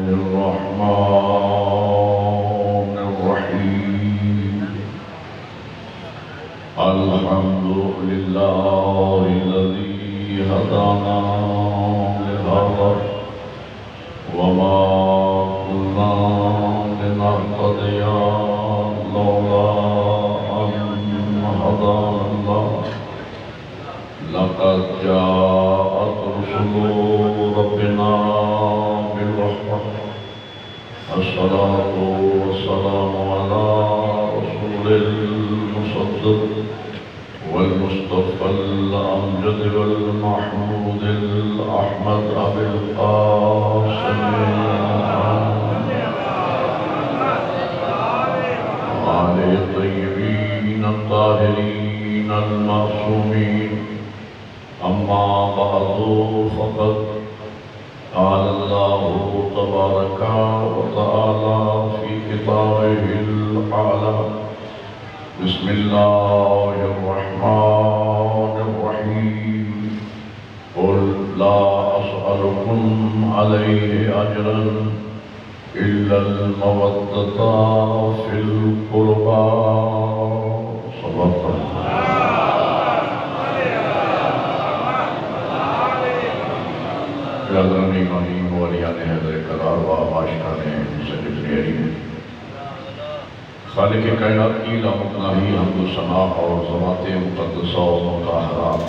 الرحمن الرحيم الحمد لله الذي هدانا لهذا وما كنا لنهتدي لولا أن هدانا الله لقد جاءت رسل ربنا بالرحمة الصلاة والسلام على رسول المصدق والمصطفى الأمجد والمحمود الأحمد أبي القاسم وعلى الطيبين الطاهرين المعصومين. أما بعد فقد قال الله تبارك وتعالى في كتابه الأعلى بسم الله الرحمن الرحيم قل لا أسألكم عليه أجرا إلا المودة في القربى. صدق برادران ایمانی مولیان حیدر قرار و عاشقان سید نیری خالق کائنات کی لامتناہی حمد و ثنا اور ذوات مقدسہ و مطہرات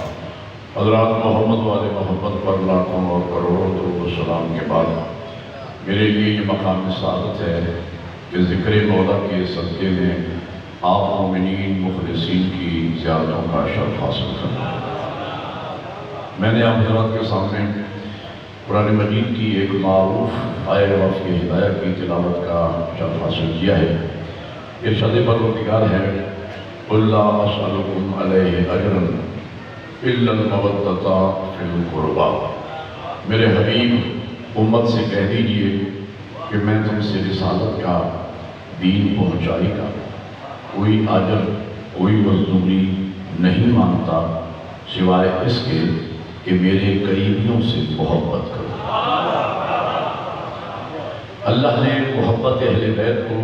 حضرات محمد والے محمد پر لاکھوں اور کروڑوں درود و سلام کے بعد میرے لیے یہ مقام سعادت ہے کہ ذکر مولا کے صدقے میں آپ مومنین مخلصین کی زیارتوں کا شرف حاصل کرنا. میں نے آپ حضرات کے سامنے قرآن مجید کی ایک معروف آیت وف کی ہدایت کی تلاوت کا شرف حاصل کیا ہے. ارشاد پروردگار ہے قل لا اسألکم علیہ اجرا الا المودۃ فی القربى. میرے حبیب امت سے کہہ دیجئے کہ میں تم سے رسالت کا دین پہنچائی کا کوئی اجر کوئی مزدوری نہیں مانگتا سوائے اس کے کہ میرے قریبیوں سے محبت کرو. اللہ نے محبت اہل بیت کو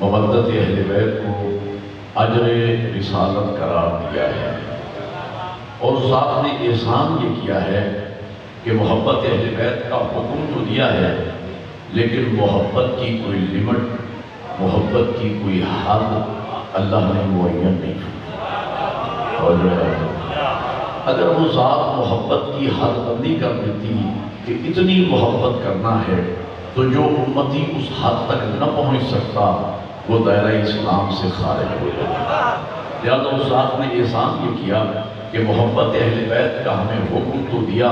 مودت اہل بیت کو اجر رسالت قرار دیا ہے اور ذات نے احسان یہ کیا ہے کہ محبت اہل بیت کا حکم تو دیا ہے لیکن محبت کی کوئی لمٹ محبت کی کوئی حد اللہ نے معین نہیں کی. اور اگر وہ ذات محبت کی حد بندی کر دیتی کہ اتنی محبت کرنا ہے تو جو امتی اس حد تک نہ پہنچ سکتا وہ دائرہ اسلام سے خارج ہو جائے. لہذا اس ذات نے احسان یہ کیا کہ محبت اہل بیت کا ہمیں حکم تو دیا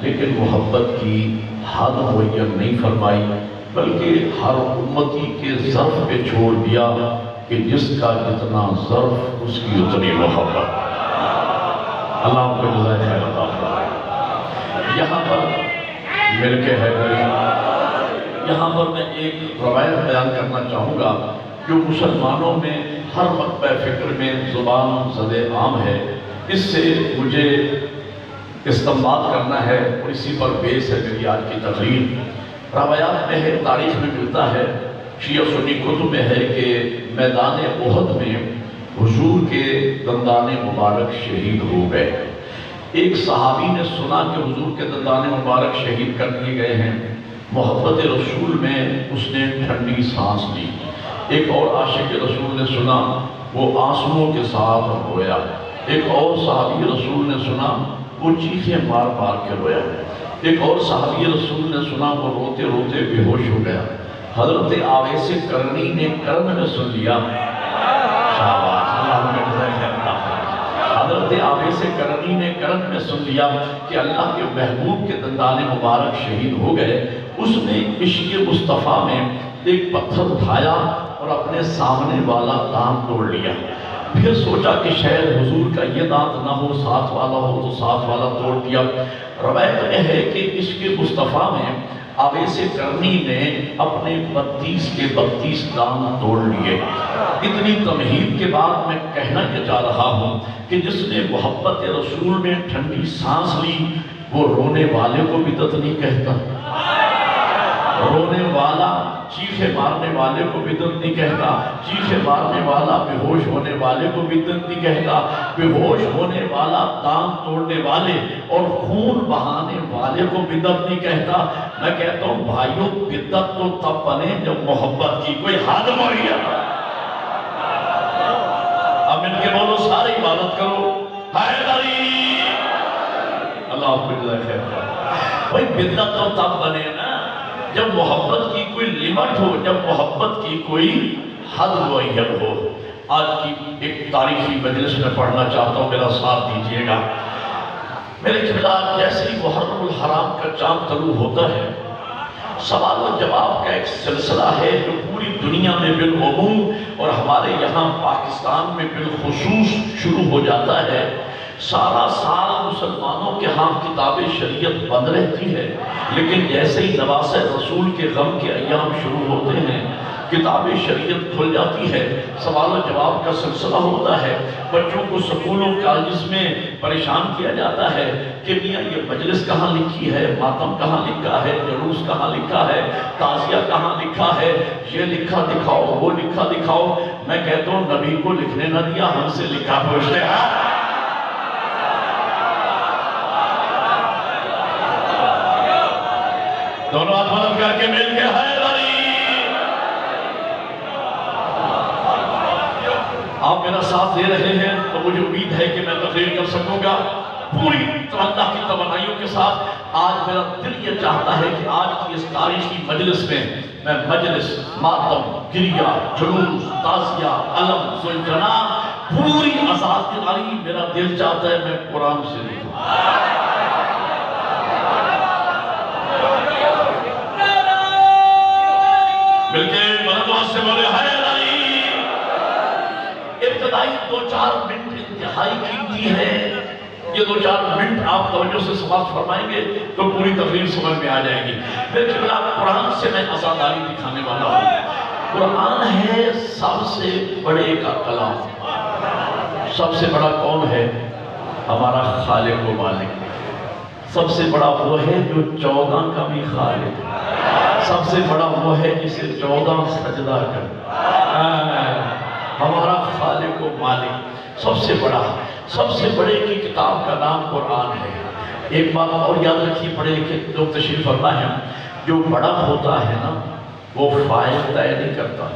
لیکن محبت کی حد معین نہیں فرمائی بلکہ ہر امتی کے ظرف پہ چھوڑ دیا کہ جس کا جتنا ظرف اس کی اتنی محبت. اللہ آپ کو جزائے خیر عطا فرمائے. یہاں پر مل کے حیدری یہاں پر میں ایک روایت بیان کرنا چاہوں گا جو مسلمانوں میں ہر مکتبہ فکر میں زبان زد عام ہے. اس سے مجھے استنباط کرنا ہے اور اسی پر بیس ہے میری آج کی تقریر. روایات میں ہے تاریخ میں ملتا ہے شیعہ سنی کتب میں ہے کہ میدان احد میں حضور کے دندان مبارک شہید ہو گئے. ایک صحابی نے سنا کہ حضور کے دندان مبارک شہید کر دیے گئے ہیں. محبت رسول میں اس نے ٹھنڈی سانس لی. ایک اور عاشق رسول نے سنا وہ آنسوؤں کے ساتھ رویا. ایک اور صحابی رسول نے سنا وہ چیخیں مار مار کے رویا. ایک اور صحابی رسول نے سنا وہ روتے روتے بے ہوش ہو گیا. حضرت آویس کرنی نے کرن میں سن لیا. حضرت آویس کرنی نے کرن میں سن لیا کہ اللہ کے محبوب کے دندان مبارک شہید ہو گئے. اس نے عشق مصطفیٰ میں ایک پتھر اٹھایا اور اپنے سامنے والا دانت توڑ لیا. پھر سوچا کہ شاید حضور کا یہ دانت نہ ہو ساتھ والا ہو تو ساتھ والا توڑ دیا. روایت میں ہے کہ عشق مصطفیٰ میں آویس کرنی نے اپنے 32 کے 32 دانت توڑ لیے. اتنی تمہید کے بعد میں کہنا یہ چاہ رہا ہوں کہ جس نے محبت رسول میں ٹھنڈی سانس لی وہ رونے والے کو بدعت نہیں کہتا. چیخے مارنے والے کو بدعت نہیں کہتا، چیخے مارنے والا بے ہوش ہونے والے کو بدعت نہیں کہتا، بے ہوش ہونے والا ٹانگ توڑنے والے اور خون بہانے والے کو بدعت نہیں کہتا۔ میں کہتا ہوں بھائیوں، بدعت تو تب بنے جب محبت کی کوئی حد معین ہے۔ اب ان کے بولو ساری عبادت کرو حیدری، اللہ آپ کو جزائے خیر کرے۔ بھائی بدعت تو تب بنے نا جب محبت کی کوئی لمٹ ہو، جب محبت کی کوئی حد معین ہو۔ آج کی ایک تاریخی مجلس میں پڑھنا چاہتا ہوں، میرا ساتھ دیجئے گا۔ میرے خلاف جیسے ہی محرم الحرام کا چاند طلوع ہوتا ہے، سوال و جواب کا ایک سلسلہ ہے جو پوری دنیا میں بالعموم اور ہمارے یہاں پاکستان میں بالخصوص شروع ہو جاتا ہے۔ سارا سال مسلمانوں کے ہاں کتاب شریعت بند رہتی ہے، لیکن جیسے ہی نواز رسول کے غم کے ایام شروع ہوتے ہیں، کتاب شریعت کھل جاتی ہے، سوال و جواب کا سلسلہ ہوتا ہے۔ بچوں کو سکولوں کالجز میں پریشان کیا جاتا ہے کہ میاں یہ مجلس کہاں لکھی ہے، ماتم کہاں لکھا ہے، جلوس کہاں لکھا ہے، تعزیہ کہاں لکھا ہے، یہ لکھا دکھاؤ، وہ لکھا دکھاؤ۔ میں کہتا ہوں نبی کو لکھنے نہ دیا، ہم سے لکھا پوچھتے ہیں۔ دونوں ہاتھ بلند کر کے مل کے حیدری۔ آپ میرا ساتھ دے رہے ہیں تو مجھے امید ہے کہ میں تقریر کر سکوں گا پوری اللہ کی توانائیوں کے ساتھ۔ آج میرا دل یہ چاہتا ہے کہ آج کی اس تاریخی مجلس میں میں مجلس، ماتم، گریہ، جلوس، تعزیہ، علم، سلجنا، پوری آزادی، میرا دل چاہتا ہے میں قرآن سے لکھوں۔ بلکہ بلندواز سے بولے حیدری۔ ابتدائی 2-4 منٹ انتہائی قیمتی ہے۔ یہ 2-4 منٹ آپ توجہ سے سماعت فرمائیں گے تو پوری تقریر سمجھ میں آ جائے گی۔ میرے قبلہ قرآن سے میں عزاداری دکھانے والا ہوں۔ قرآن ہے سب سے بڑے کا کلام۔ سب سے بڑا کون ہے؟ ہمارا خالق و مالک۔ سب سے بڑا وہ ہے جو 14 کا بھی خالق ہے۔ سب سے بڑا وہ ہے جسے 14 سجدہ کر۔ ہمارا خالق و مالک سب سے بڑا، سب سے بڑے کی کتاب کا نام قرآن ہے۔ ایک بات اور یاد رکھیے، پڑھے لکھے لوگ تشریف فرما ہے، جو بڑا ہوتا ہے نا وہ فائل طے نہیں کرتا۔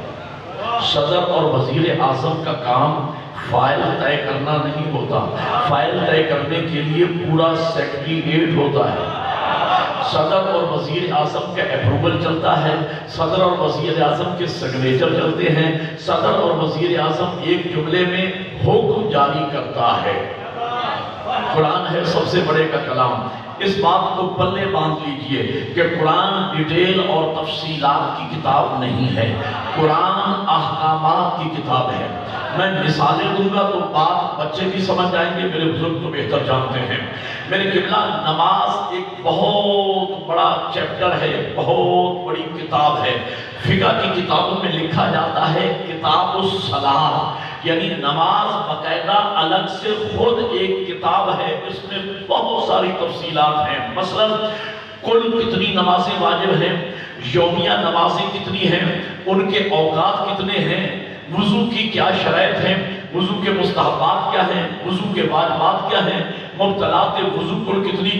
صدر اور وزیر اعظم کا کام فائل طے کرنا نہیں ہوتا، فائل طے کرنے کے لیے پورا سیکریٹریٹ ہوتا ہے۔ صدر اور وزیر اعظم کا اپروول چلتا ہے، صدر اور وزیر اعظم کے سگنیچر چلتے ہیں، صدر اور وزیر اعظم ایک جملے میں حکم جاری کرتا ہے۔ قرآن ہے سب سے بڑے کا کلام۔ اس بات کو پلے باندھ لیجئے کہ قرآن ڈیٹیل اور تفصیلات کی کتاب نہیں ہے، قرآن احکامات کی کتاب ہے۔ میں مثالیں دوں گا تو بات بچے بھی سمجھ جائیں گے، میرے بزرگ تو بہتر جانتے ہیں۔ میرے قبلہ نماز ایک بہت بڑا چیپٹر ہے، بہت بڑی کتاب ہے۔ فقہ کی کتابوں میں لکھا جاتا ہے کتاب الصلاۃ، یعنی نماز باقاعدہ الگ سے خود ایک کتاب ہے، اس میں بہت ساری تفصیلات ہیں۔ مثلا کل کتنی نمازیں واجب ہیں، یومیہ نمازیں کتنی ہیں، ان کے اوقات کتنے ہیں، وضو کی کیا شرائط ہیں، وضو کے مستحبات کیا ہیں، وضو کے واجبات کیا ہیں، مبطلات وضو کل کتنی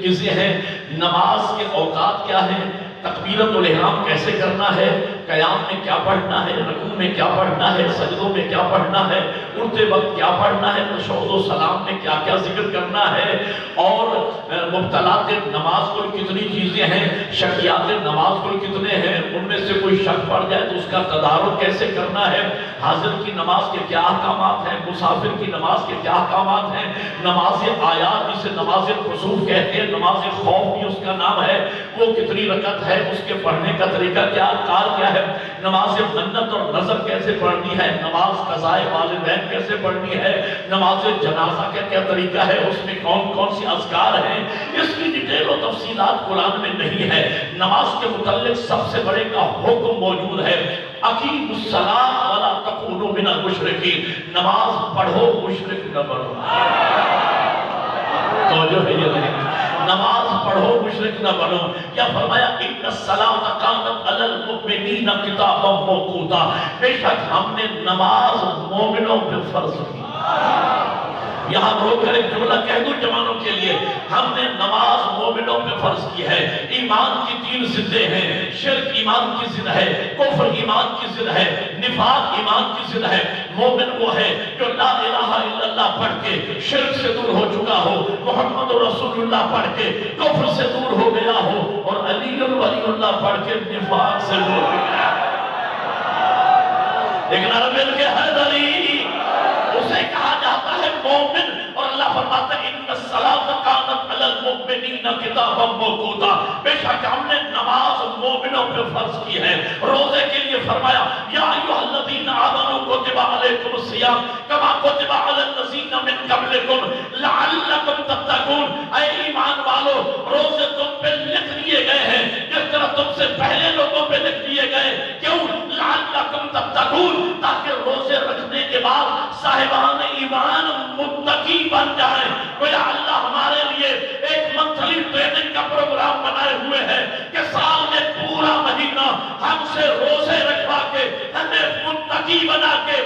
چیزیں ہیں، نماز کے اوقات کیا ہیں، تکبیرۃ الاحرام کیسے کرنا ہے، قیام میں کیا پڑھنا ہے، رکوع میں کیا پڑھنا ہے، سجدوں میں کیا پڑھنا ہے، اٹھتے وقت کیا پڑھنا ہے، تشہد و سلام میں کیا کیا ذکر کرنا ہے، اور مبطلات نماز کل کتنی چیزیں ہیں، شرعیات نماز کل کتنے ہیں، ان میں سے کوئی شک پڑ جائے تو اس کا تدارک کیسے کرنا ہے، حاضر کی نماز کے کیا احکامات ہیں، مسافر کی نماز کے کیا احکامات ہیں، نماز آیات جسے نماز خسوف کہتے ہیں، نماز خوف بھی اس کا نام ہے، وہ کتنی رکعت ہے، اس کے پڑھنے کا طریقہ کیا، کار کیا ہے، نماز منت اور نظر کیسے پڑھنی ہے، نماز قضاء والدین کیسے پڑھنی ہے، نماز جنازہ کا کیا طریقہ ہے، اس میں کون کون سی اذکار ہیں، اس کی ڈیٹیل و تفصیلات قرآن میں نہیں ہے۔ نماز کے متعلق سب سے بڑے کا حکم موجود ہے، اقیموا الصلاۃ ولا تکونوا من المشرکین، نماز پڑھو مشرک نہ بنو۔ توجہ ہے یہ نہیں، نماز پڑھو مشرک نہ بنو۔ یا فرمایا ان الصلاۃ کانت علی المؤمنین کتابا موقوتا، بے شک ہم نے نماز مومنوں پہ فرض کی۔ یہاں رو کر ایک جملہ کہہ دوں جوانوں کے لیے، ہم نے نماز مومنوں پہ فرض کی ہے۔ ایمان کی 3 ضدیں ہیں، شرک ایمان کی ضد ہے، کفر ایمان کی ضد ہے، نفاق ایمان کی ضد ہے۔ مومن وہ ہے جو لا الہ الا اللہ پڑھ کے شرک سے دور ہو چکا ہو، محمد رسول اللہ پڑھ کے کفر سے دور ہو گیا ہو، اور علی ولی اللہ پڑھ کے نفاق سے دور ہو گیا۔ ایک نعرہ مل کے حیدری، اسے کہا جاتا ہے مومن، اور اللہ فرماتا ہے ان الصلاۃ کانت علی المؤمنین کتابا موقوتا، بے شک ہم نے نماز مومنوں پہ فرض کی ہے۔ روزے کے لیے فرمایا یا ایھا الذین آمنوا کتب علیکم الصیام کما کتب علی الذین من قبلکم لعلکم تتقون، اے ایمان والو روزے تم پہ لکھ دیے گئے ہیں جس طرح تم سے پہلے لوگوں پہ لکھ دیے گئے، کیوں؟ لعلکم تتقون، تاکہ روزے رکھنے کے بعد صاحبان ایمان متقی بن جائیں۔ گویا اللہ ہمارے لیے ایک منتھلی ٹریننگ کا پروگرام بنائے ہوئے ہیں کہ سال میں پورا مہینہ ہم سے روزے رکھوا کے ہمیں متقی بنا کے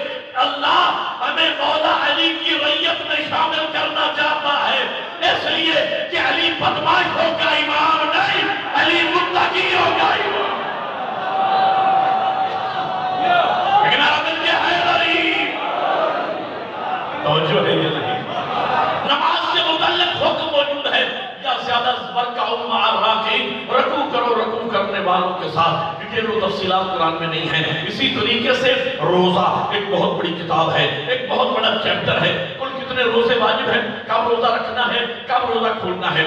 اللہ ہمیں مولا علی کی ریت میں شامل کرنا چاہتا ہے، اس لیے کہ علی بدماش ہوگا امام نہیں، علی متقی ہوگا امام۔ لیکن عربی کے حیدری توجہ ہے یہ نہیں، نماز کے متعلق حکم موجود ہے یا زیادہ ورکعوا مع الراکعین، رکوع کرو رکوع کرنے والوں کے ساتھ، ڈیٹیل و تفصیلات قرآن میں نہیں ہیں۔ اسی طریقے سے روزہ ایک بہت بڑی کتاب ہے، ایک بہت بڑا چیپٹر ہے، کل کتنے روزے واجب ہیں، کب روزہ رکھنا ہے، کب روزہ کھولنا ہے،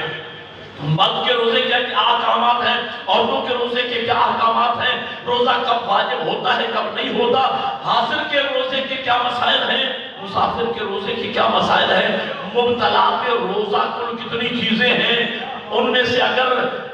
مرد کے روزے کے کیا احکامات ہیں، عورتوں کے روزے کے کیا احکامات ہیں، روزہ کب واجب ہوتا ہے کب نہیں ہوتا، حاضر کے روزے کے کیا مسائل ہیں، مسافر کے روزے کے کیا مسائل ہیں، مبتلا کے روزہ کل کتنی چیزیں ہیں، ان میں سے اگر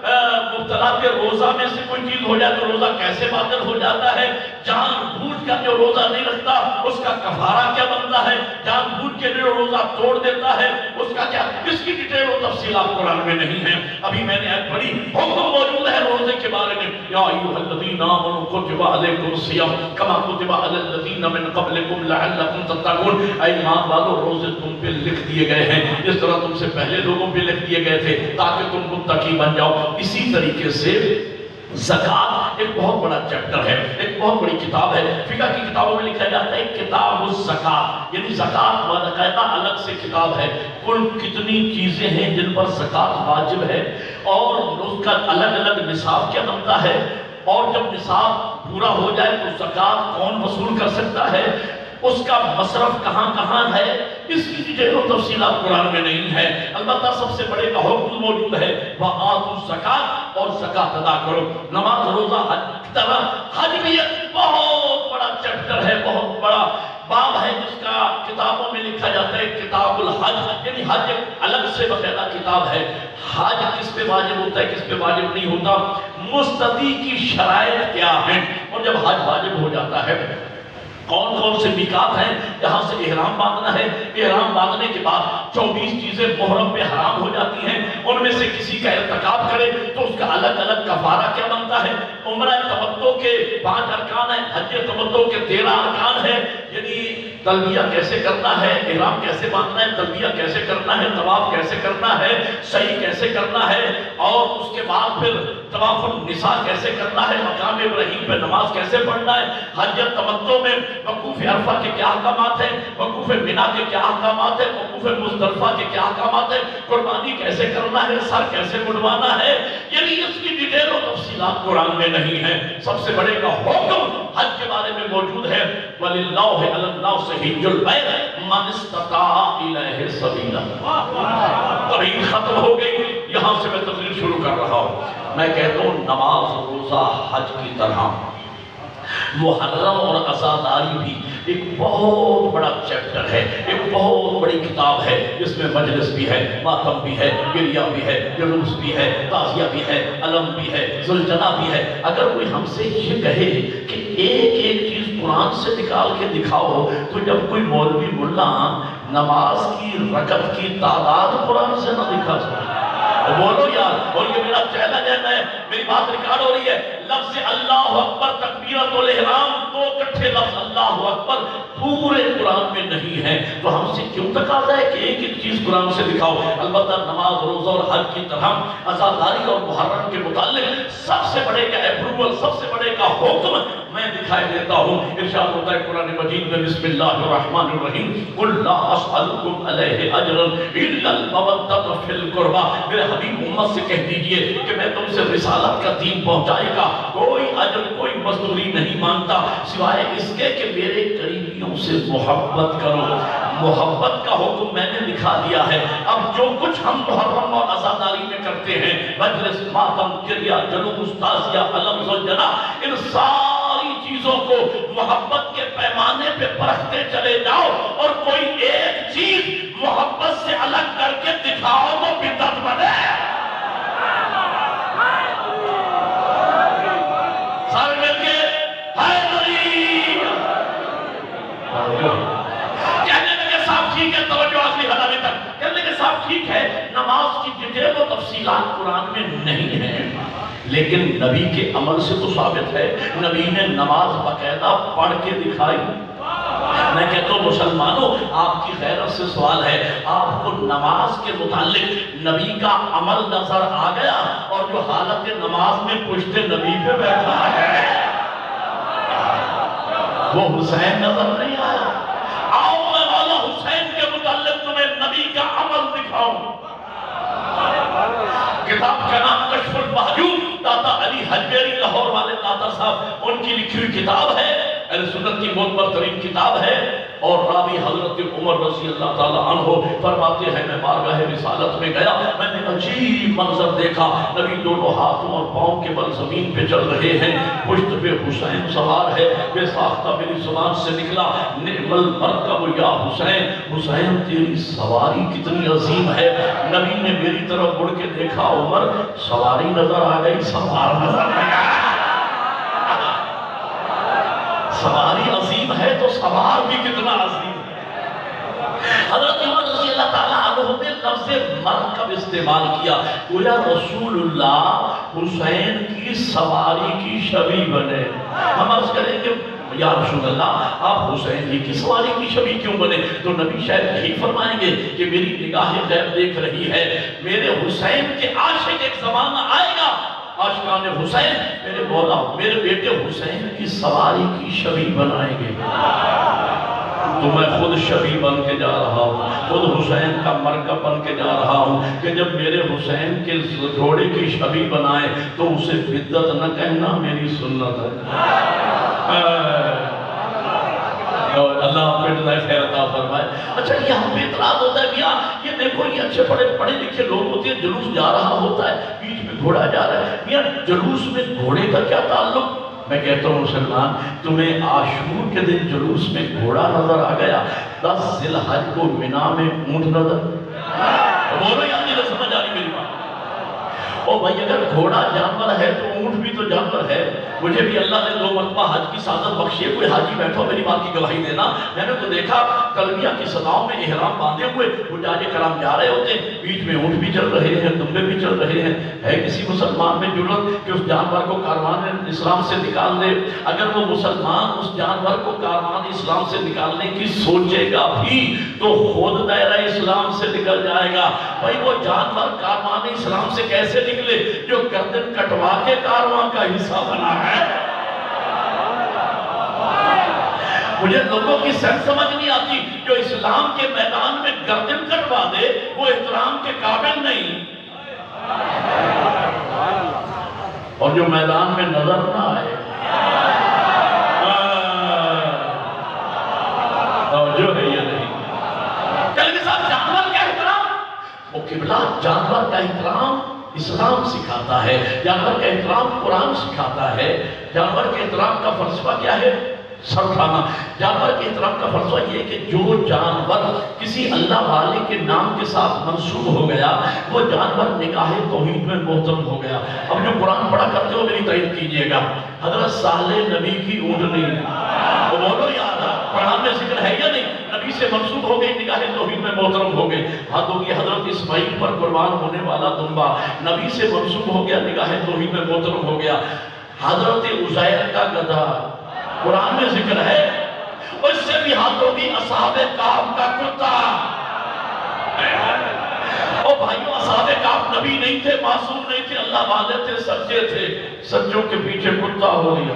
مبتلا کے روزہ میں سے کوئی چیز ہو جائے تو روزہ کیسے باطل ہو جاتا ہے، جان بوجھ کر جو روزہ نہیں رکھتا اس کا کفارہ کیا بنتا ہے، جان بوجھ کے جو روزہ توڑ دیتا ہے اس کا کیا، اس کی ڈیٹیل و تفصیلات قرآن میں نہیں ہیں۔ ابھی میں نے ایک بڑی حکم موجود ہے روزے کے بارے میں، یا ایھا الذین آمنوا کتب علیکم الصیام کما کتب علی الذین من قبلکم لعلکم تتقون، اے ایمان والو روزے تم پہ لکھ دیے گئے ہیں جس طرح تم سے پہلے لوگوں پہ لکھ دیے گئے تھے تاکہ تم متقی بن جاؤ۔ اسی طریقے سے زکوٰۃ ایک بہت بڑا چیپٹر ہے، ایک بہت بڑی کتاب ہے، فقہ کی کتابوں میں لکھا جاتا ہے کتاب الزکوٰۃ، یعنی زکوٰۃ باقاعدہ الگ سے کتاب ہے، کل کتنی چیزیں ہیں جن پر زکوٰۃ واجب ہے اور اس کا الگ الگ نصاب کیا بنتا ہے، اور جب نصاب پورا ہو جائے تو زکوٰۃ کون وصول کر سکتا ہے، اس کا مصرف کہاں کہاں ہے، اس کی ڈیٹیل و تفصیلات قرآن میں نہیں ہے۔ البتہ سب سے بڑے کا حکم موجود ہے وَآتُوا الزَّکَاۃَ، اور زکوٰۃ ادا کرو۔ نماز روزہ حج کی طرح حج بھی ایک بہت بڑا چیپٹر ہے، بہت بڑا باب ہے جس کا کتابوں میں لکھا جاتا ہے کتاب الحج، یعنی حج ایک الگ سے باقاعدہ کتاب ہے۔ حج کس پہ واجب ہوتا ہے کس پہ واجب نہیں ہوتا، مستطیع کی شرائط کیا ہیں، اور جب حج واجب ہو جاتا ہے کون کون سے میقات ہیں جہاں سے احرام باندھنا ہے، احرام باندھنے کے بعد 24 چیزیں محرم پہ حرام ہو جاتی ہیں، ان میں سے کسی کا ارتکاب کرے تو اس کا الگ الگ کفارہ کیا بنتا ہے، عمرہ تمتع کے 5 ارکان ہیں، حج تمتع کے 13 ارکان ہیں، یعنی تلبیہ کیسے کرنا ہے، احرام کیسے باندھنا ہے، تلبیہ کیسے کرنا ہے، طواف کیسے کرنا ہے، سعی کیسے کرنا ہے، اور اس کے بعد پھر طواف النساء کیسے کرنا ہے، مقام ابراہیم پہ نماز کیسے پڑھنا ہے، حج تمتع میں وقوف عرفہ کے کیا احکامات ہیں، وقوف مینا کے کیا احکامات ہیں، وقوف مزدلفہ کے کیا احکامات ہیں، قربانی کیسے کرنا ہے، سر کیسے مڑوانا ہے، یعنی اس کی ڈیٹیل و تفصیلات قرآن میں نہیں ہے۔ سب سے بڑے کا حکم حج کے بارے میں موجود ہے وَلِلَّهِ عَلَى النَّاسِ حِجُّ الْبَيْتِ مَنِ اسْتَطَاعَ إِلَيْهِ سَبِيلًا۔ تقریر ختم ہو گئی، یہاں سے میں تقریر شروع کر رہا ہوں۔ میں کہتا ہوں نماز روزہ حج کی طرح محرم اور عزاداری بھی ایک بہت بڑا چیپٹر ہے، ایک بہت بڑی کتاب ہے، جس میں مجلس بھی ہے، ماتم بھی ہے، گریہ بھی ہے، جلوس بھی ہے، تعزیہ بھی ہے، علم بھی ہے، ذوالجناح بھی ہے۔ اگر کوئی ہم سے یہ کہے کہ ایک ایک چیز قرآن سے نکال کے دکھاؤ، تو جب کوئی مولوی ملا نماز کی رکعت کی تعداد قرآن سے نہ دکھا سکے، بولو یار، اور یہ میرا چیلنج ہے، میری بات ریکارڈ ہو رہی ہے، لفظ اللہ اکبر ہیں تو ہم سے کیوں تقاضا ہے کہ ایک ایک چیز قرآن سے دکھاؤ؟ البتہ نماز، روزہ اور حج کی طرح عزاداری اور محرم کے متعلق سب سے بڑے کا اپروول، سب سے بڑے کا حکم میں دکھائی دیتا ہوں۔ ارشاد ہوتا ہے قرآن مجید میں، بسم اللہ الرحمن الرحیم، قل لا اسألکم علیہ اجرا الا المودۃ فی القربى۔ میرے حبیب امت سے کہہ دیجئے کہ میں تم سے رسالت کا دین پہنچائے گا کوئی اجر، کوئی مزدوری نہیں مانگتا سوائے اس کے کہ میرے قریبیوں سے محبت کرو۔ محبت کا حکم میں نے دکھا دیا ہے۔ اب جو کچھ ہم محرم اور عزاداری میں کرتے ہیں، مجلس، ماتم، کریا، جلوس، تعزیہ، علم، زوجنا، ان ساری چیزوں کو محبت کے پیمانے پہ پرکھتے چلے جاؤ، اور کوئی ایک چیز محبت سے الگ کر کے دکھاؤ تو بدعت بنے۔ سارے مل کے کہنے لگے صاحب ٹھیک ہے، توجہ آخری حدانے تک، کہنے لگے صاحب ٹھیک ہے، نماز کی ڈیٹیل و تفصیلات قرآن میں نہیں ہیں، لیکن نبی کے عمل سے تو ثابت ہے، نبی نے نماز باقاعدہ پڑھ کے دکھائی۔ میں کہتا ہوں مسلمانوں، آپ کی غیرت سے سوال ہے، آپ کو نماز کے متعلق نبی کا عمل نظر آ گیا، اور جو حالت نماز میں پشت نبی پہ بیٹھا ہے وہ حسین نظر نہیں آیا؟ آؤ میں مولا حسین کے متعلق تمہیں نبی کا عمل دکھاؤں۔ کتاب کا نام کشف المحجوب، داتا علی حجویری لاہور والے داتا صاحب، ان کی لکھی ہوئی کتاب ہے، اہل سنت کی بہت برترین کتاب ہے، اور راوی حضرت عمر رضی اللہ تعالیٰ عنہ فرماتے ہیں، میں بارگاہ رسالت میں گیا، میں نے عجیب منظر دیکھا، نبی دونوں ہاتھوں اور پاؤں کے بل زمین پہ چل رہے ہیں، پشت پہ حسین سوار ہے، بے ساختہ میری زبان سے نکلا، نعم المرکب یا حسین، حسین تیری سواری کتنی عظیم ہے۔ نبی نے میری طرف مڑ کے دیکھا، عمر سواری نظر آ گئی، سوار نظر نہیں آیا۔ سواری عظیم ہے تو سوار بھی کتنا عظیم ہے۔ حضرت عمر رضی اللہ تعالیٰ عنہ نے لفظ مرکب استعمال کیا، گویا رسول اللہ حسین کی سواری کی شبیہ بنے۔ ہم عرض کریں کہ یا رسول اللہ آپ حسین ہی کی سواری کی شبیہ کیوں بنے؟ تو نبی شاید یہی فرمائیں گے کہ میری نگاہ غیب دیکھ رہی ہے، میرے حسین کے عاشق ایک زمانہ آئے گا، عاشقان حسین میرے مولا میرے بیٹے حسین کی سواری کی شبیہ بنائیں گے، تو میں خود شبیہ بن کے جا رہا ہوں، خود حسین کا مرکب بن کے جا رہا ہوں کہ جب میرے حسین کے گھوڑے کی شبیہ بنائے تو اسے بدعت نہ کہنا، میری سنت ہے۔ اللہ آپ کو خیر عطا فرمائے۔ اچھا یہاں پہ اعتراض ہوتا ہے میاں یہ دیکھو یہ اچھے پڑھے لکھے لوگ ہوتے ہیں، جلوس جا رہا ہوتا ہے، بیچ میں گھوڑا جا رہا ہے، میاں جلوس میں گھوڑے کا کیا تعلق؟ میں کہتا ہوں مسلمان، تمہیں عاشور کے دن جلوس میں گھوڑا نظر آ گیا، 10 ذی الحج کو مینا میں اونٹ نظر بولو یا نہیں سمجھ آ رہی میری بات؟ او بھائی اگر گھوڑا جانور ہے تو اونٹ بھی تو جانور ہے۔ مجھے بھی اللہ نے 2 مرتبہ حج کی سعادت بخشی ہے، کوئی حاجی بیٹھو میری بات کی گواہی دینا، میں نے تو دیکھا تلبیہ کی صداؤں میں احرام باندھے ہوئے حجاج کرام جا رہے ہوتے ہیں، بیچ میں اونٹ بھی چل رہے ہیں، دمبے بھی چل رہے ہیں۔ ہے کسی مسلمان میں جرأت کہ اس جانور کو کاروان اسلام سے نکال دے؟ اگر وہ مسلمان اس جانور کو کاروان اسلام سے نکالنے کی سوچے گا بھی تو خود دائرہ اسلام سے نکل جائے گا۔ بھائی وہ جانور کاروان اسلام سے کیسے نکلے جو گردن کٹوا کے کاروان کا حصہ بنا ہے؟ مجھے لوگوں کی سمجھ سمجھ نہیں آتی، جو اسلام کے میدان میں گردن کٹوا دے وہ احترام کے قابل نہیں، اور جو میدان میں نظر نہ آئے جو ہے یہ نہیں۔ کل کے ساتھ جانور کا احترام، وہ قبلہ جانور کا احترام اسلام سکھاتا ہے، جانور کا احترام قرآن سکھاتا ہے۔ جانور کے احترام کا فلسفہ کیا ہے؟ سر کھانا۔ جانور کے احترام کا فلسفہ یہ ہے کہ جو جانور کسی اللہ والے کے نام کے ساتھ منسوب ہو گیا وہ جانور نگاہ توحید میں محترم ہو گیا۔ اب جو قرآن پڑھا کرتے ہو میری تائید کیجئے گا، حضرت صالح نبی کی اونٹنی، وہ بولو یاد ہے قرآن میں ذکر ہے یا نہیں؟ نبی سے منسوب ہو گئی، نگاہ توحید میں محترم ہو گئے۔ حد ہوگی حضرت اسماعیل پر قربان ہونے والا دمبا نبی سے منسوب ہو گیا، نگاہ توحید میں محترم ہو گیا۔ حضرت عزیر کا گدھا قرآن میں ذکر ہے، اس سے بھی ہاتھ ہوگی اصحاب کہف کا کتا۔ او بھائیوں، اصحاب کہف نبی نہیں تھے، معصوم نہیں تھے، اللہ والے تھے، سچے تھے، سچوں کے پیچھے کتا ہو لیا۔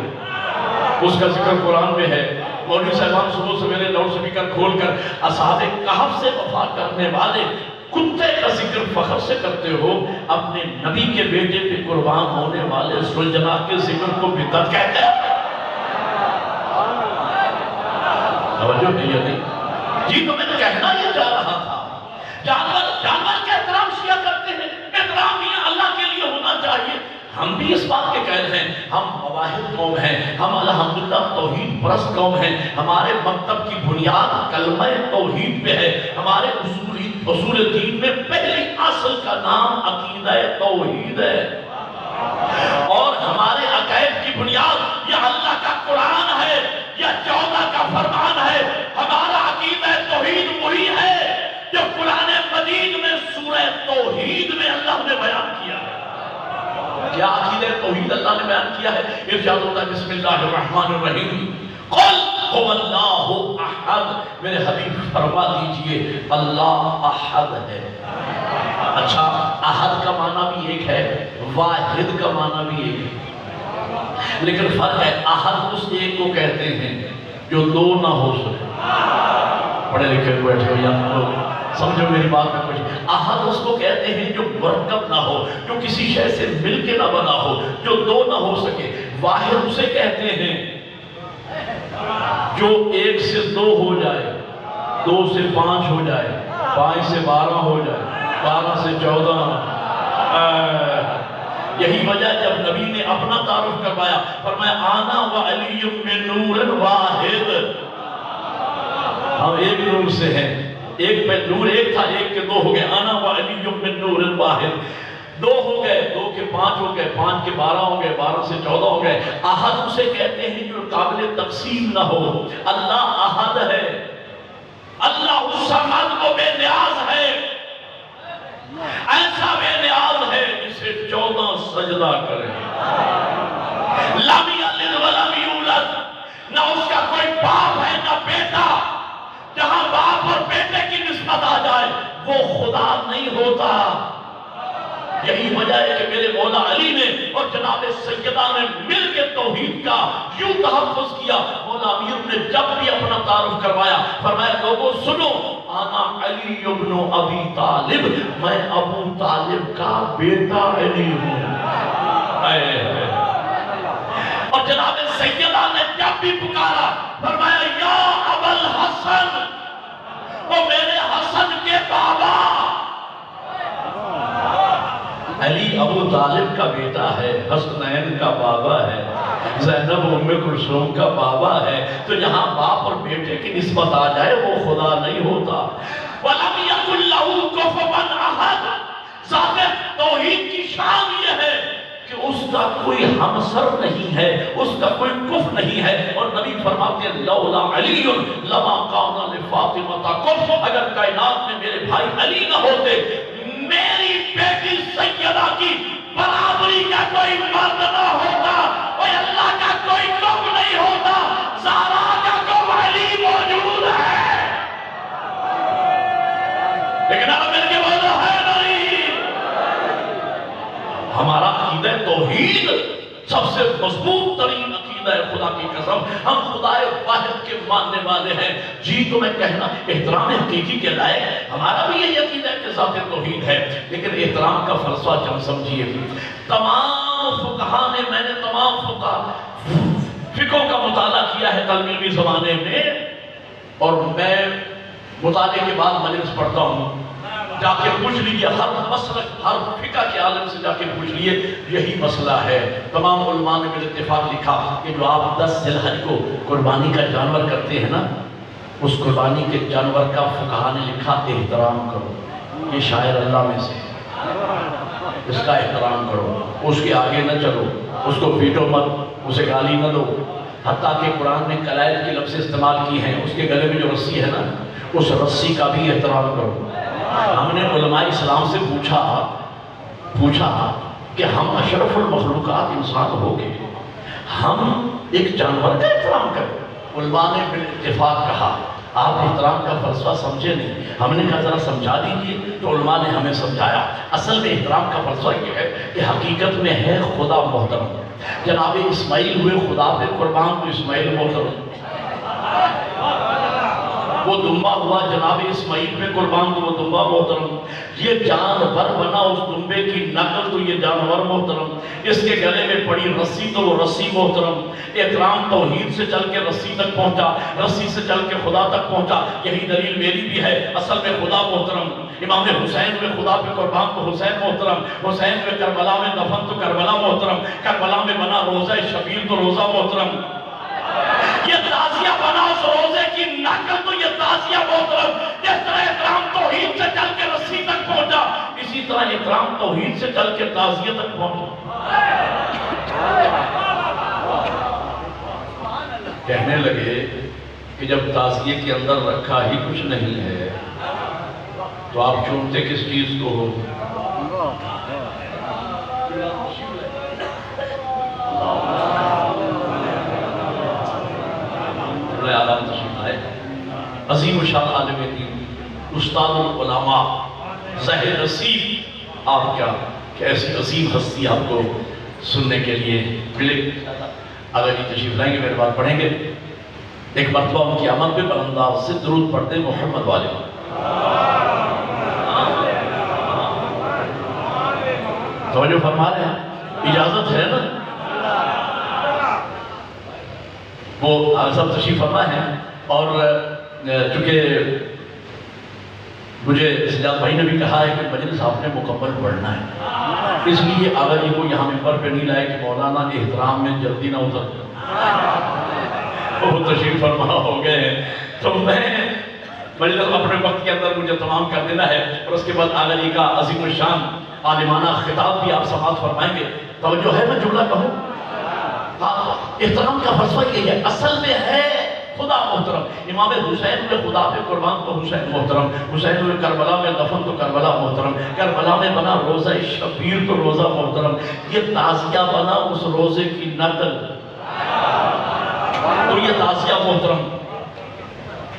اس کا ذکر قرآن میں ہے۔ مولوی صاحبان صبح سویرے لاؤڈ سپیکر کھول کر اصحاب کہف سے وفا کرنے والے کتے کا ذکر فخر سے کرتے ہو، اپنے نبی کے بیٹے پہ قربان ہونے والے سلجنا کے ذکر کو بدعت کہتے ہیں۔ توجہ ہے یا نہیں؟ جی تو میں کہنا یہ چاہ رہا تھا، جانور کے احترام شیعہ کرتے ہیں، احترام یہ اللہ کے لیے ہونا چاہیے۔ ہم بھی اس بات کے قائل ہیں، ہم مواحد قوم ہیں، ہم الحمدللہ توحید پرست قوم ہیں، ہمارے مکتب کی بنیاد کلمہ توحید پہ ہے، ہمارے اصول دین میں پہلی اصل کا نام عقیدہ توحید ہے، اور ہمارے عقائد کی بنیاد یہ اللہ کا قرآن ہے، یہ 14 کا فرمان ہے۔ ہمارا عقیدہ توحید وہی ہے جو قرآن مجید میں سورہ توحید میں اللہ نے بیان کیا ہے۔ کیا عقیدہ توحید اللہ نے بیان کیا ہے؟ ارشاد ہوتا ہے بسم اللہ الرحمن الرحیم قل هو اللہ احد، میرے حبیب فرما دیجئے اللہ احد ہے۔ اچھا، احد کا معنی بھی ایک ہے، واحد کا معنی بھی ایک ہے، لیکن فرق ہے، احد اس ایک کو کہتے ہیں جو دو نہ ہو سکے۔ پڑھے لکھے بیٹھے ہو یا سمجھو میری بات میں کچھ، احد اس کو کہتے ہیں جو مرکب نہ ہو، جو کسی شے سے مل کے نہ بنا ہو، جو دو نہ ہو سکے۔ واحد اسے کہتے ہیں جو ایک سے دو ہو جائے، دو سے پانچ ہو جائے، پانچ سے 12 ہو جائے، 12 سے 14۔ یہی وجہ جب نبی نے اپنا تعارف کروایا، فرمایا آنا و علی من نور واحد، ہم ایک نور سے ہیں، ایک پہ نور ایک تھا، ایک کے دو ہو گئے، آنا و علی من نور واحد، دو ہو گئے، 2 کے 5 ہو گئے، 5 کے 12 ہو گئے، 12 سے 14 ہو گئے۔ احد اسے کہتے ہیں جو قابل تقسیم نہ ہو۔ اللہ احد ہے، اللہ الصمد کو بے نیاز ہے، ایسا بے نیاز ہے جسے 14 سجدہ کریں۔ لم یلد ولم یولد، نہ اس کا کوئی باپ ہے نہ بیٹا، جہاں باپ اور بیٹے کی نسبت آ جائے وہ خدا نہیں ہوتا۔ یہی وجہ ہے کہ میرے مولا علی نے اور جناب سیدہ نے مل کے توحید کا یوں تحفظ کیا۔ مولا امیر نے جب بھی اپنا تعارف کروایا فرمایا لوگوں سنو، آنا علی ابن ابی طالب، میں ابو طالب کا بیٹا علی ہوں۔ اور جناب سیدہ نے جب بھی پکارا فرمایا یا ابا الحسن، وہ میرے حسن کے بابا۔ علی ابو طالب کا بیٹا ہے، حسنین کا بابا ہے، زینب ام کلثوم کا بابا ہے، تو جہاں باپ اور بیٹے کی نسبت آ جائے وہ خدا نہیں ہوتا۔ وَلَمْ يَكُنْ لَهُ كُفُوًا أَحَدٌ، ذات توحید کی شان یہ ہے کہ اس کا کوئی ہمسر نہیں ہے، اس کا کوئی کف نہیں ہے۔ اور نبی فرماتے ہیں لولا علی لما کان لفاطمہ کف، اگر کائنات میں میرے بھائی علی نہ ہوتے میری بیٹی سیدہ کی برابری کا کوئی مرد نہ ہوتا، اور اللہ کا کوئی کف نہیں ہوتا، زہرا کا کف علی موجود ہے، لیکن اب مل کے بولو ہے نہیں۔ ہمارا عقیدہ توحید سب سے مضبوط ترین عقیدہ ہے، خدا کی قسم ہم خدا واحد کے ماننے والے ہیں۔ جی تو میں کہنا احترام حقیقی کے لائق ہمارا بھی یہ عقیدہ ہے کہ ذات توحید ہے، لیکن احترام کا فلسفہ جب سمجھیے، تمام فقہا نے، میں نے تمام فقہ کا مطالعہ کیا ہے تعلیمی زمانے میں، اور میں مطالعے کے بعد مجلس پڑھتا ہوں، جا کے پوچھ لیجئے ہر مسلک ہر فقہ کے عالم سے جا کے پوچھ لیجئے، یہی مسئلہ ہے۔ تمام علماء نے مل اتفاق لکھا کہ جو آپ 10 ذی الحج کو قربانی کا جانور کرتے ہیں نا، اس قربانی کے جانور کا فقہا نے لکھا احترام کرو، یہ شاعر اللہ میں سے، اس کا احترام کرو، اس کے آگے نہ چلو، اس کو پیٹو مت، اسے گالی نہ دو۔ حتیٰ کہ قرآن نے قلائد کے لفظ استعمال کی ہیں، اس کے گلے میں جو رسی ہے نا، اس رسی کا بھی احترام کرو۔ ہم نے علماء اسلام سے پوچھا کہ ہم اشرف المخلوقات انسان ہو گئے، ہم ایک جانور کا احترام کریں، علماء نے بالاتفاق کہا آپ احترام کا فلسفہ سمجھے نہیں. ہم نے کہا ذرا سمجھا دیجیے، تو علماء نے ہمیں سمجھایا. اصل میں احترام کا فلسفہ یہ ہے کہ حقیقت میں ہے خدا محترم. جناب اسماعیل ہوئے خدا پہ قربان، تو اسماعیل محترم. وہ دمبا ہوا جناب اسماعیل پہ قربان، تو وہ دمبا محترم. یہ جانور بنا اس دمبے کی نقل، تو یہ جانور محترم. اس کے گلے میں پڑی رسی، تو وہ رسی محترم. احترام توحید سے چل کے رسی تک پہنچا، رسی سے چل کے خدا تک پہنچا. یہی دلیل میری بھی ہے. اصل میں خدا محترم. امام حسین ہوئے خدا پہ قربان، تو حسین محترم. حسین ہوئے کربلا میں دفن، تو کربلا محترم. کربلا میں بنا روزہ شبیر، تو روزہ محترم. یہ تعزیہ بنا اس روزے کی نقل، تو یہ تعزیہ محترم. جس طرح احترام توحید سے چل کے رسی تک پہنچا، اسی طرح احترام توحید سے چل کے تعزیہ تک پہنچا. کہنے لگے کہ جب تعزیے کے اندر رکھا ہی کچھ نہیں ہے تو آپ چونتے کس چیز کو ہو؟ عظیم الشان عالم دین، استاد العلماء، ظاہر نصیب، آپ کیا کہ ایسی عظیم ہستی آپ کو سننے کے لیے ملے. اگر یہ تشریف لائیں گے میرے بات پڑھیں گے. ایک مرتبہ ان کی آمد پہ بلنداز سے درود پڑھتے محمد والے. توجہ فرما رہے ہیں؟ اجازت ہے نا؟ وہ سب تشریف فرما ہے. اور چونکہ مجھے سجاد بھائی نے بھی کہا ہے کہ مجلس آپ نے مکمل پڑھنا ہے، اس لیے اگر یہ کو یہاں ممبر پہ نہیں لائے کہ مولانا احترام میں جلدی نہ اتر. وہ تشریف فرما ہو گئے ہیں، تو میں مجلس اپنے وقت کے اندر مجھے تمام کر دینا ہے. اور اس کے بعد آغا جی کا عظیم الشان عالمانہ خطاب بھی آپ سماعت فرمائیں گے. توجہ ہے میں جملہ کہوں؟ احترام کا فلسفہ یہ ہے، اصل میں ہے خدا محترم. امام حسین ہوئے خدا پہ قربان، تو حسین محترم. حسین ہوئے کربلا میں دفن، تو کربلا محترم. کربلا میں بنا روزہ شبیر، تو روزہ محترم. یہ تعزیہ بنا اس روزے کی نقل، تو یہ تعزیہ محترم.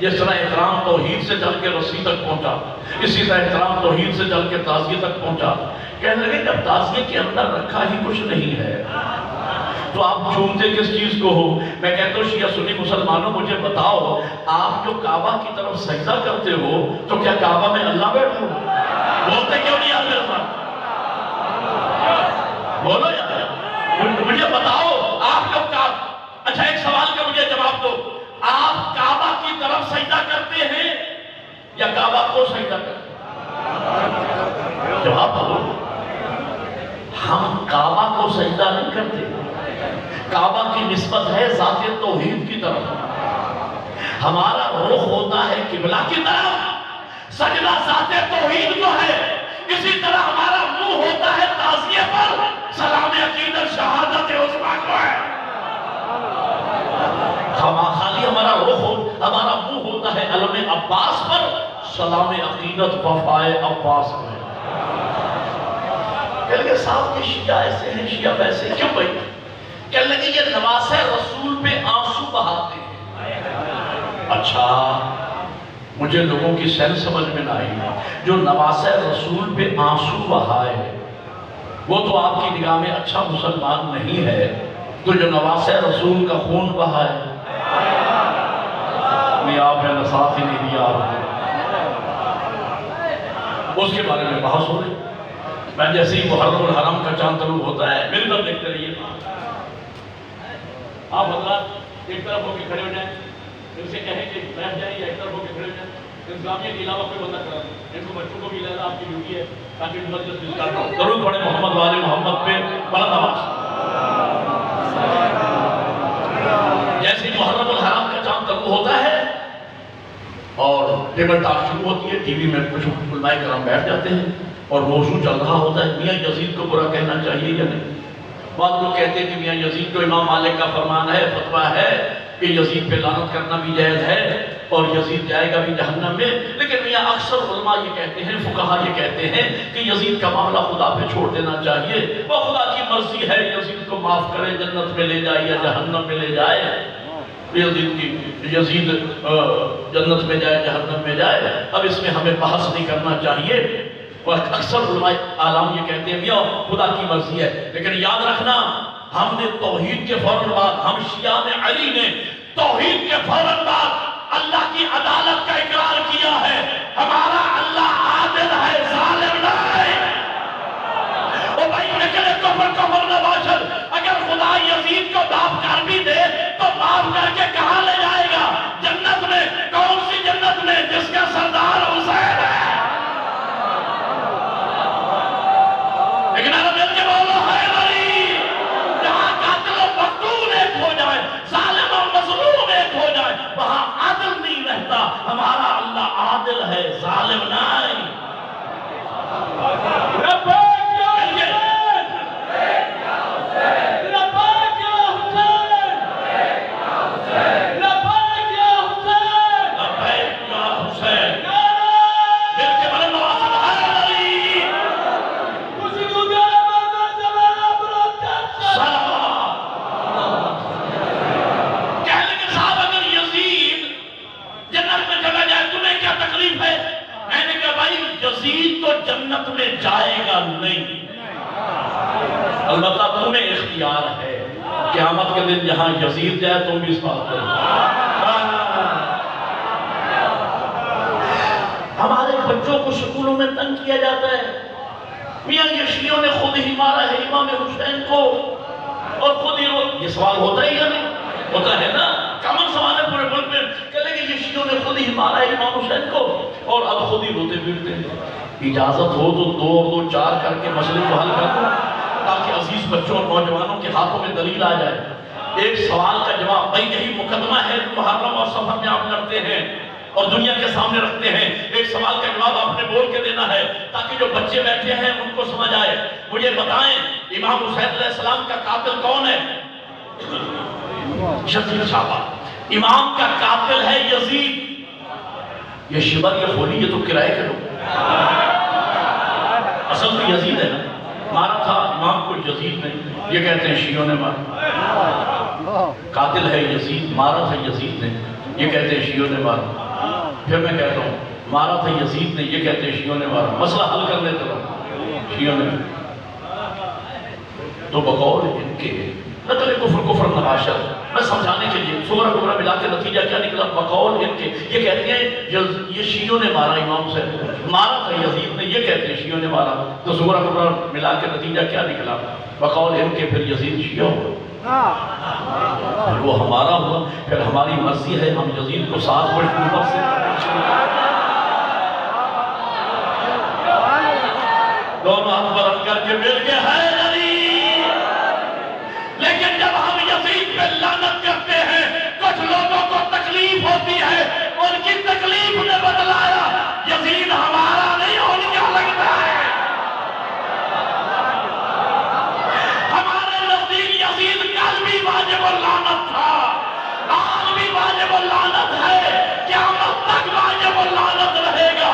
جس طرح احترام توحید سے چل کے رسی تک پہنچا، اسی طرح احترام توحید سے چل کے تعزیہ تک پہنچا. کہنے لگے جب تعزیہ کے اندر رکھا ہی کچھ نہیں ہے تو آپ جھومتے کس چیز کو ہو؟ میں کہتا ہوں شیعہ سنی مسلمانوں مجھے بتاؤ، آپ جو کعبہ کی طرف سجدہ کرتے ہو تو کیا کعبہ میں اللہ بیٹھا ہو؟ بولتے کیوں نہیں آپ میرے ساتھ؟ بولو یار، مجھے بتاؤ آپ لوگ کا. اچھا ایک سوال کا مجھے جواب دو، آپ کعبہ کی طرف سجدہ کرتے ہیں یا کعبہ کو سجدہ کرتے ہیں؟ جواب دو. ہم کعبہ کو سجدہ نہیں کرتے، کعبہ کی نسبت ہے ذات توحید کی طرف. ہمارا رخ ہوتا ہے قبلہ کی طرف، سجدہ ذات توحید کو ہے. اسی طرح ہمارا منہ ہوتا ہے تعزیہ پر، سلام عقیدت شہادت عظمیٰ کو ہے. خالی ہمارا رخ ہو، ہمارا منہ ہوتا ہے علم عباس پر، سلام عقیدت وفائے عباس کو ہے. کہہ لگے صاحب یہ شیعہ ایسے ہیں، شیعہ ویسے. کیوں بھائی؟ کہنے لگے یہ نواسہ رسول پہ آنسو بہاتے ہیں. اچھا مجھے لوگوں کی سین سمجھ میں نہ آئی. جو نواسہ رسول پہ آنسو بہائے وہ تو آپ کی نگاہ میں اچھا مسلمان نہیں ہے. تو جو نواسہ رسول کا خون بہائے میں آپ نے نصاف ہی نہیں دیا. اس کے بارے میں بحث ہو رہی. میں جیسے ہی محرم الحرام کا چاند طلوع ہوتا ہے میری طرف دیکھتے رہیے. آپ حضرات ایک طرف ہو کے کھڑے ہو جائیں، ان سے کہیں کہ بیٹھ جائیں یا ایک طرف ہو کے کھڑے ہو جائیں. انتظامیہ کے علاوہ کوئی بندہ کرا دیں. ان کو بچوں کو بھی لہذا آپ کی ڈیوٹی ہے تاکہ مجلس مل کر ہو. ضرور پڑھیں محمد والے محمد پہ بلند آواز. جیسے محرم الحرام کا چاند طلوع ہوتا ہے اور ٹیبل ٹاک شروع ہوتی ہے، ٹی وی میں کچھ علماء کرام بیٹھ جاتے ہیں اور موضوع چل رہا ہوتا ہے میاں یزید کو برا کہنا چاہیے یا نہیں. بعض لوگ کہتے ہیں کہ میاں یزید کو امام مالک کا فرمان ہے، فتویٰ ہے کہ یزید پہ لعنت کرنا بھی جائز ہے اور یزید جائے گا بھی جہنم میں. لیکن میاں اکثر علماء یہ کہتے ہیں، فقہا یہ کہتے ہیں کہ یزید کا معاملہ خدا پہ چھوڑ دینا چاہیے. وہ خدا کی مرضی ہے، یزید کو معاف کرے، جنت میں لے جائے یا جہنم میں لے جائے. یزید جنت میں جائے جہنم میں جائے، اب اس میں ہمیں بحث نہیں کرنا چاہیے۔ اور اکثر علماء عالم یہ کہتے ہیں میاں خدا کی مرضی ہے، لیکن یاد رکھنا ہم نے توحید کے فوراً بعد، ہم شیعہ علی نے توحید کے فوراً بعد اللہ کی عدالت کا اقرار کیا ہے۔ ہمارا اللہ عادل ہے، ظالم نہیں۔ او بھائی نکلے کفر نہ باشد، اگر خدا یزید کو معاف کر بھی دے تو معاف کر کے کہاں لے جائے گا؟ جنت میں۔ کون سی جنت میں؟ جس کا سردار حسین ہے۔ لیکن اگر مل کے بولو حیدری، جہاں قاتل و مقتول ایک ہو جائے، ظالم و مظلوم ایک ہو جائے، وہاں عدل نہیں رہتا۔ ہمارا اللہ عادل ہے، ظالم نہیں۔ یزید تو جنت میں جائے گا نہیں، البتہ تمہیں اختیار ہے قیامت کے دن جہاں یزید جائے تم بھی اس بات کرو۔ ہمارے بچوں کو سکولوں میں تنگ کیا جاتا ہے، میاں یہ شیعوں نے خود ہی مارا ہے امام حسین کو، اور خود ہی یہ سوال ہوتا ہی یا نہیں ہوتا ہے نا؟ کامن سوال ہے پورے ملک میں کہ لگے یہ شیعوں نے خود ہی مارا ہے امام حسین کو، اور اب خود ہی روتے پھرتے ہیں۔ اجازت ہو تو 2 اور 2 4 کر کے مسئلے کو حل کر دو، تاکہ عزیز بچوں اور نوجوانوں کے ہاتھوں میں دلیل آ جائے۔ ایک سوال کا جواب، بھائی یہی مقدمہ ہے محرم اور صفر میں آپ لڑتے ہیں اور دنیا کے سامنے رکھتے ہیں، ایک سوال کا جواب آپ نے بول کے دینا ہے تاکہ جو بچے بیٹھے ہیں ان کو سمجھ آئے۔ مجھے بتائیں امام حسین علیہ السلام کا قاتل کون ہے؟ یزید صاحب۔ امام کا قاتل ہے یزید۔ یہ شبر یہ خولی یہ تو کرائے کے لوگ، اصل تو یزید ہے نا، مارا تھا امام کو یزید نے، یہ کہتے ہیں شیعوں نے مارا۔ قاتل ہے یزید، مارا تھا یزید نے، یہ کہتے ہیں شیعوں نے مارا۔ پھر میں کہتا ہوں مارا تھا یزید نے، یہ کہتے ہیں شیعوں نے مارا۔ مسئلہ حل کر لیتے رہو شیعوں نے تو بقول ان کے نقل کفر نباشر، میں سمجھانے کے لیے سغرا کبرا ملا کے نتیجہ کیا نکلا؟ بقول ان کے، یہ کہتے ہیں یہ شیعوں نے مارا امام سے، مارا تھا یزید نے، یہ کہتے ہیں شیعوں نے مارا، تو سغرا کبرا ملا کے نتیجہ کیا نکلا؟ بقول ان کے پھر یزید شیعہ ہوا، پھر وہ ہمارا ہوا، پھر ہماری مرضی ہے ہم یزید کو 7 ورش اوپر سے دونوں ہاتھ بلند کر کے مل کے ہے نبی۔ لیکن جب ہم یزید پہ لعنت کرتے ہیں کچھ لوگوں کو تکلیف ہوتی ہے، ان کی تکلیف نے بتلایا یزید ہمارا نہیں ان کا لگتا ہے۔ ہمارے نزدیک یزید کل بھی واجب اللعنت تھا، آج بھی واجب اللعنت ہے، قیامت تک واجب اللعنت رہے گا۔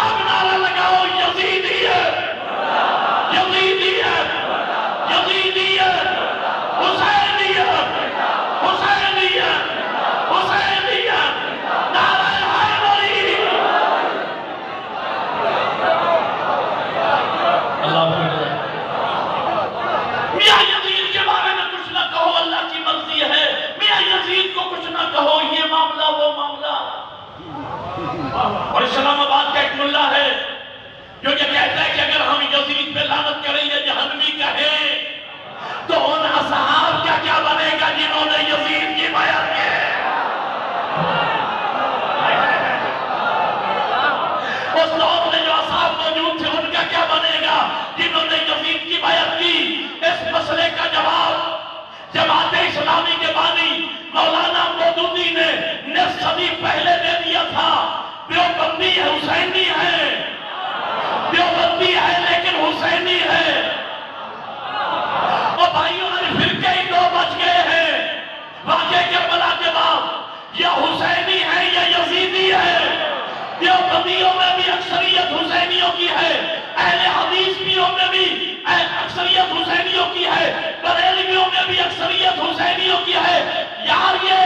اب نعرہ لگاؤ یزیدیت، یزیدیت، یزیدیت، حسینیت، حسینیت، حسینیت، نعرہ حیدری۔ اللہ حافظ۔ میاں یزید کے بارے میں کچھ نہ کہو، اللہ کی مرضی ہے۔ میاں یزید کو کچھ نہ کہو، یہ معاملہ وہ معاملہ۔ اور اسلام آباد کا ایک ملا ہے جو یہ کہتا ہے کہ اگر ہم یزید پہ لعنت کریں یا جہنمی کہیں تو ان اصحاب کا کیا بنے گا جنہوں نے یزید کی بیعت کی؟ اس دور میں جو اصحاب موجود تھے ان کا کیا بنے گا جنہوں نے یزید کی بیعت کی؟ اس مسئلے کا جواب جماعت اسلامی کے بانی مولانا مودودی نے نصف صدی پہلے دے دیا تھا۔ دیوبندی حسینی ہے، دیوبندی ہے لیکن حسینی ہے۔ اور بھائیوں نے فرقے ہی 2 بچ گئے ہیں واقعے کربلا کے بعد، یا حسینی ہے یا یزیدی ہے۔ دیوبندیوں میں بھی اکثریت حسینیوں کی ہے، اہل حدیثیوں میں بھی اکثریت حسینیوں کی ہے، بریلویوں میں بھی اکثریت حسینیوں کی ہے۔ یار یہ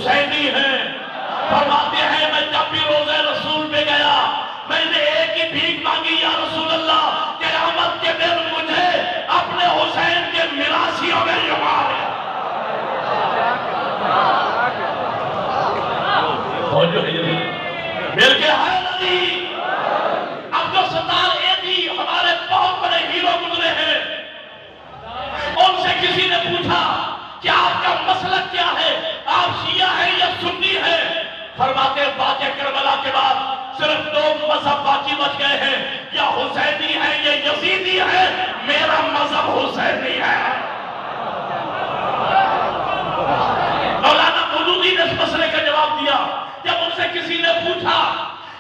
حسینی ہیں. فرماتے ہیں میں جب بھی روضہ رسول پہ گیا میں نے ایک ہی بھیک مانگی، یا رسول اللہ قیامت کے دن مجھے اپنے حسین کے میراثیوں میں شمار ہے. مل کے حیدری عبدالستار ایدی ہمارے بہت بڑے ہیرو گزرے ہیں. ان سے کسی نے پوچھا کہ آپ کا مسلک کیا ہے، آپ شیعہ ہیں یا سنی ہیں؟ فرماتے ہیں واقعہ کربلا کے بعد صرف دو مذہب باقی بچ گئے ہیں، یا حسینی ہے یا یزیدی ہے. میرا مذہب حسینی ہے. مولانا مودودی نے اس مسئلے کا جواب دیا جب ان سے کسی نے پوچھا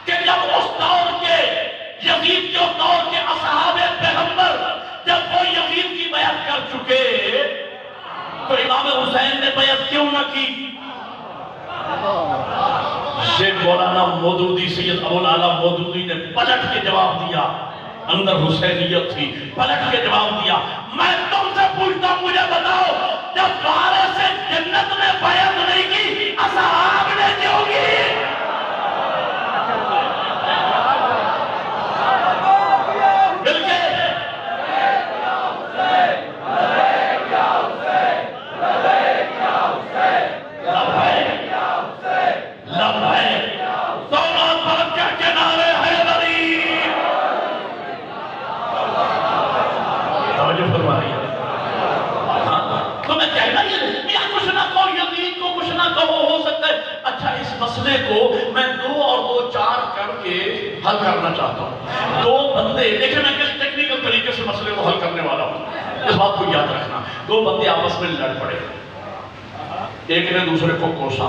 کہ جب اس دور کے یزید کے دور کے اصحاب پیغمبر جب وہ یزید کی بیعت کر چکے تو امام حسین نے بیعت کیوں نہ کی؟ شیخ مولانا مودودی سید ابو العلا مودودی نے پلٹ کے جواب دیا. اندر حسینیت تھی، پلٹ کے جواب دیا میں تم سے پوچھتا ہوں مجھے بتاؤ جب بارے سے جنت نے بیعت نہیں کی اصحاب نے کیوں کی؟ مسئلے کو میں 2 اور 2 4 کر کے حل کرنا چاہتا ہوں. 2 بندے دیکھیں میں کس ٹیکنیکل طریقے سے مسئلے کو حل کرنے والا ہوں، اس بات کو یاد رکھنا. 2 بندے آپس میں لڑ پڑے، ایک نے دوسرے کو کوسا،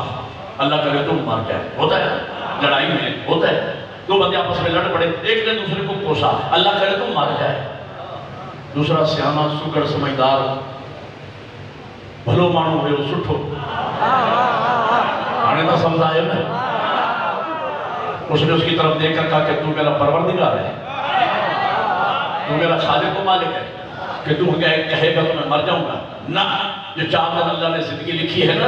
اللہ کرے تو مر جائے. ہوتا ہے لڑائی میں، ہوتا ہے. 2 بندے آپس میں لڑ پڑے، ایک نے دوسرے کو کوسا، اللہ کرے تو مر جائے. دوسرا سیانا سکر سمجھدار بھلو مانو ہوئے اس اٹھو آنے نہ سمجھائے میں. اس نے اس کی طرف دیکھ کر کہا کہ تو میرا پروردگار ہے، تو میرا خالق و مالک ہے کہ تو کہے گا تو میں مر جاؤں گا. نہ، جو 4 دن اللہ نے زندگی لکھی ہے نا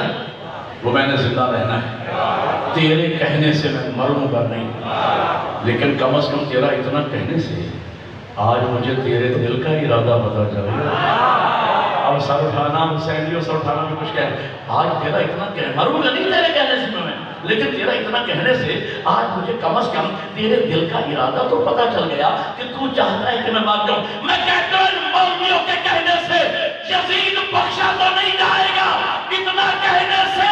وہ میں نے زندہ رہنا ہے. تیرے کہنے سے میں مروں گا نہیں، لیکن کم از کم تیرا اتنا کہنے سے آج مجھے تیرے دل کا ارادہ پتا چل گیا. اور سر اٹھانا حسین اور سر اٹھانا میں کچھ کہہ آج تیرا اتنا مروں گا نہیں تیرے کہنے سے میں، لیکن تیرا اتنا کہنے سے آج مجھے کم از کم تیرے دل کا ارادہ تو پتا چل گیا کہ تو چاہتا ہے کہ میں مار جاؤں. میں کہتا ہوں مولویوں کے کہنے سے یزید بخشا تو نہیں جائے گا، اتنا کہنے سے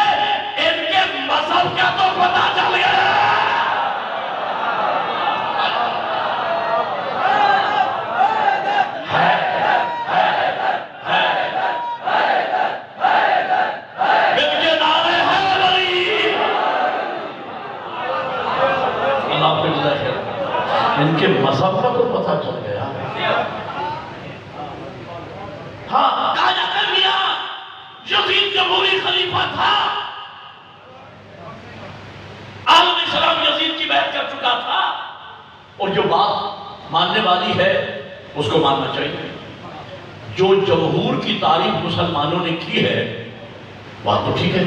ان کے مذہب کا تو پتا چل گیا. ان کے مذہب کا تو پتہ چل گیا. ہاں کہا جاتا ہے میاں یزید جمہوری خلیفہ تھا، عالم اسلام یزید کی بیعت کر چکا تھا، اور جو بات ماننے والی ہے اس کو ماننا چاہیے. جو جمہور کی تعریف مسلمانوں نے کی ہے بات تو ٹھیک ہے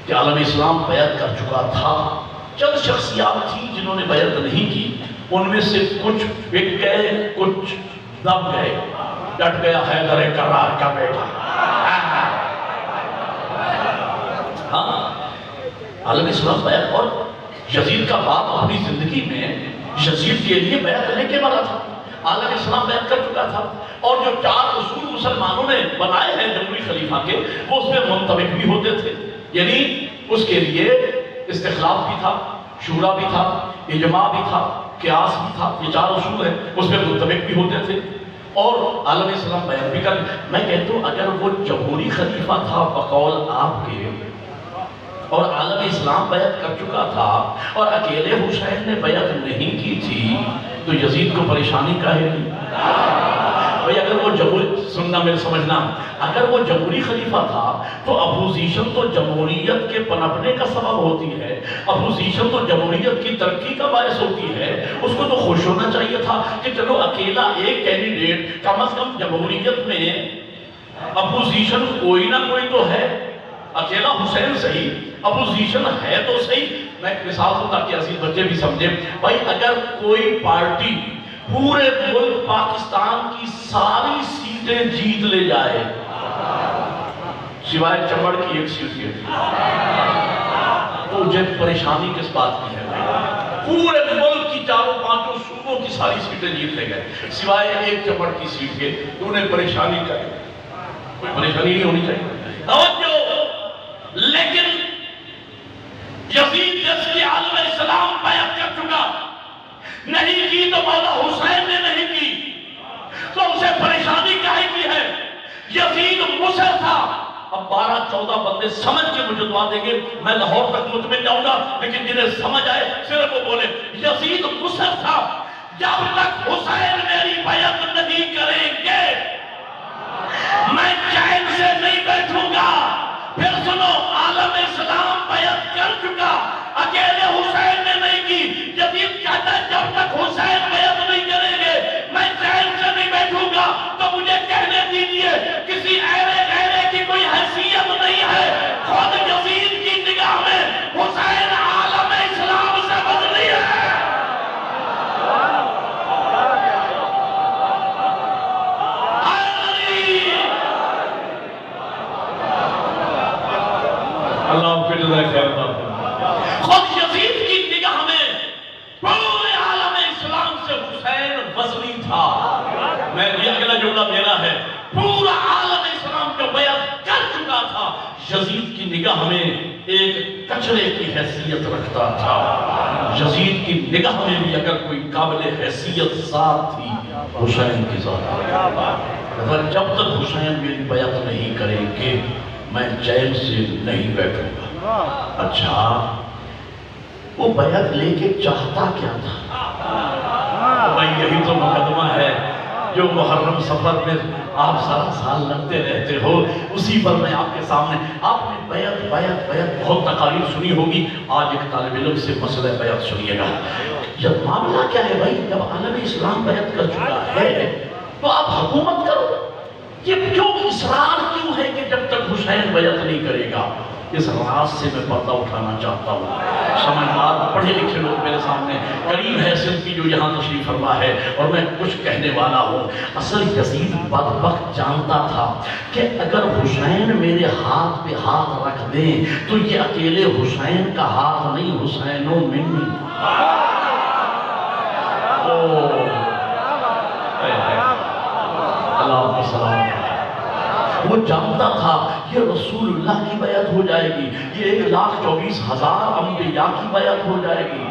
کہ عالم اسلام بیعت کر چکا تھا. چند شخصیات تھی جنہوں نے بیعت نہیں کی، ان میں سے کچھ بک گئے، کچھ دب گئے. ڈٹ گیا حیدر کرار کا بیٹا. ہاں عالم اسلام بیعت، اور یزید کا باپ اپنی زندگی میں یزید کے لیے بیعت لے کے مرا تھا. عالم اسلام بیعت کر چکا تھا، اور جو 4 اصول مسلمانوں نے بنائے ہیں جمہوری خلیفہ کے وہ اس میں منطبق بھی ہوتے تھے. یعنی اس کے لیے استخلاف بھی تھا، شورا بھی تھا، اجماع بھی تھا، قیاس بھی تھا. یہ 4 اصول ہیں اس میں منطبق بھی ہوتے تھے، اور عالم اسلام بیعت بھی کر. میں کہتا ہوں اگر وہ جمہوری خلیفہ تھا بقول آپ کے اور عالم اسلام بیعت کر چکا تھا اور اکیلے حسین نے بیعت نہیں کی تھی تو یزید کو پریشانی کاہے کی؟ بھئی اگر وہ سننا میرے سمجھنا، اگر وہ جمہوری خلیفہ تھا تو اپوزیشن تو جمہوریت کے پنپنے کا سبب ہوتی ہے، اپوزیشن تو جمہوریت کی ترقی کا باعث ہوتی ہے. اس کو تو خوش ہونا چاہیے تھا کہ چلو اکیلا ایک کینڈیڈیٹ، کم از کم جمہوریت میں اپوزیشن کوئی نہ کوئی تو ہے. اکیلا حسین صحیح اپوزیشن ہے تو صحیح. میں ایک مثال دوں تاکہ عزیز بچے بھی سمجھیں. بھائی اگر کوئی پارٹی پورے ملک پاکستان کی ساری سیٹیں جیت لے جائے سوائے چمڑ کی ایک سیٹ کے, تو مجھے پریشانی کس بات کی ہے بھائی؟ پورے ملک کی چاروں پانچوں صوبوں کی ساری سیٹیں جیت لے گئے سوائے ایک چمڑ کی سیٹ کے, تو انہیں پریشانی کا ہے. کوئی پریشانی نہیں ہونی چاہیے. توجہ. لیکن یزید جس کی عالم اسلام بیعت کر چکا, نہیں کی تو مولا حسین نے نہیں کی, تو اسے پریشانی کاہے کی ہے؟ یزید مصر تھا. اب 12-14 بندے سمجھ کے مجھے دعا دیں گے, میں لاہور تک مطمئن جاؤں گا, لیکن جنہیں سمجھ آئے صرف وہ بولے. یزید مصر تھا, جب تک حسین میری بیعت نہیں کریں گے میں چین سے نہیں بیٹھوں گا. پھر سنو, عالم اسلام بیعت کر چکا, اکیلے حسین نے نہیں کی. یزید کہتا ہے جب تک حسین بیعت نہیں کریں گے میں چین سے نہیں بیٹھوں گا. تو مجھے کہنے دیجئے, کسی ایرے غیرے کی کوئی حیثیت نہیں ہے. خود یزید کی نگاہ میں حسین عالم اسلام سے بدلی ہے. اللہ پھر خیر خود یزید کی نگاہ میں پورے عالم اسلام سے حسین وزنی تھا. میں یہ اگلا جملہ میرا ہے, پورا عالم اسلام جو بیعت کر چکا تھا یزید کی نگاہ میں ایک کچرے کی حیثیت رکھتا تھا. یزید کی نگاہ میں بھی اگر کوئی قابل حیثیت ذات تھی حسین کی ذات. جب تک حسین میری بیعت نہیں کریں گے میں چین سے نہیں بیٹھوں گا. اچھا, وہ بیعت لے کے چاہتا کیا تھا؟ بھائی یہی تو مقدمہ ہے جو محرم سفر میں آپ سارا سال لگتے رہتے ہو, اسی پر میں آپ کے سامنے. آپ نے بیعت بیعت بیعت بہت تقاریر سنی ہوگی, آج ایک طالب علم سے مسئلہ بیعت سنیے گا. جب معاملہ کیا ہے بھائی, جب عالم اسلام بیعت کر چکا ہے تو آپ حکومت کرو. یہ کیوں اصرار کیوں ہے کہ جب تک حسین بیعت نہیں کرے گا؟ اس راز سے میں پردہ اٹھانا چاہتا ہوں. سمجھدار پڑھے لکھے لوگ میرے سامنے, قریب ہے صرف کی جو یہاں تشریف فرما ہے, اور میں کچھ کہنے والا ہوں. اصل یزید بدبخت جانتا تھا کہ اگر حسین میرے ہاتھ پہ ہاتھ رکھ دیں تو یہ اکیلے حسین کا ہاتھ نہیں, حسین و منی. اللہ کو سلام. وہ جانتا تھا یہ رسول اللہ کی بیعت ہو جائے گی, یہ 1,24,000 انبیاء کی بیعت ہو جائے گی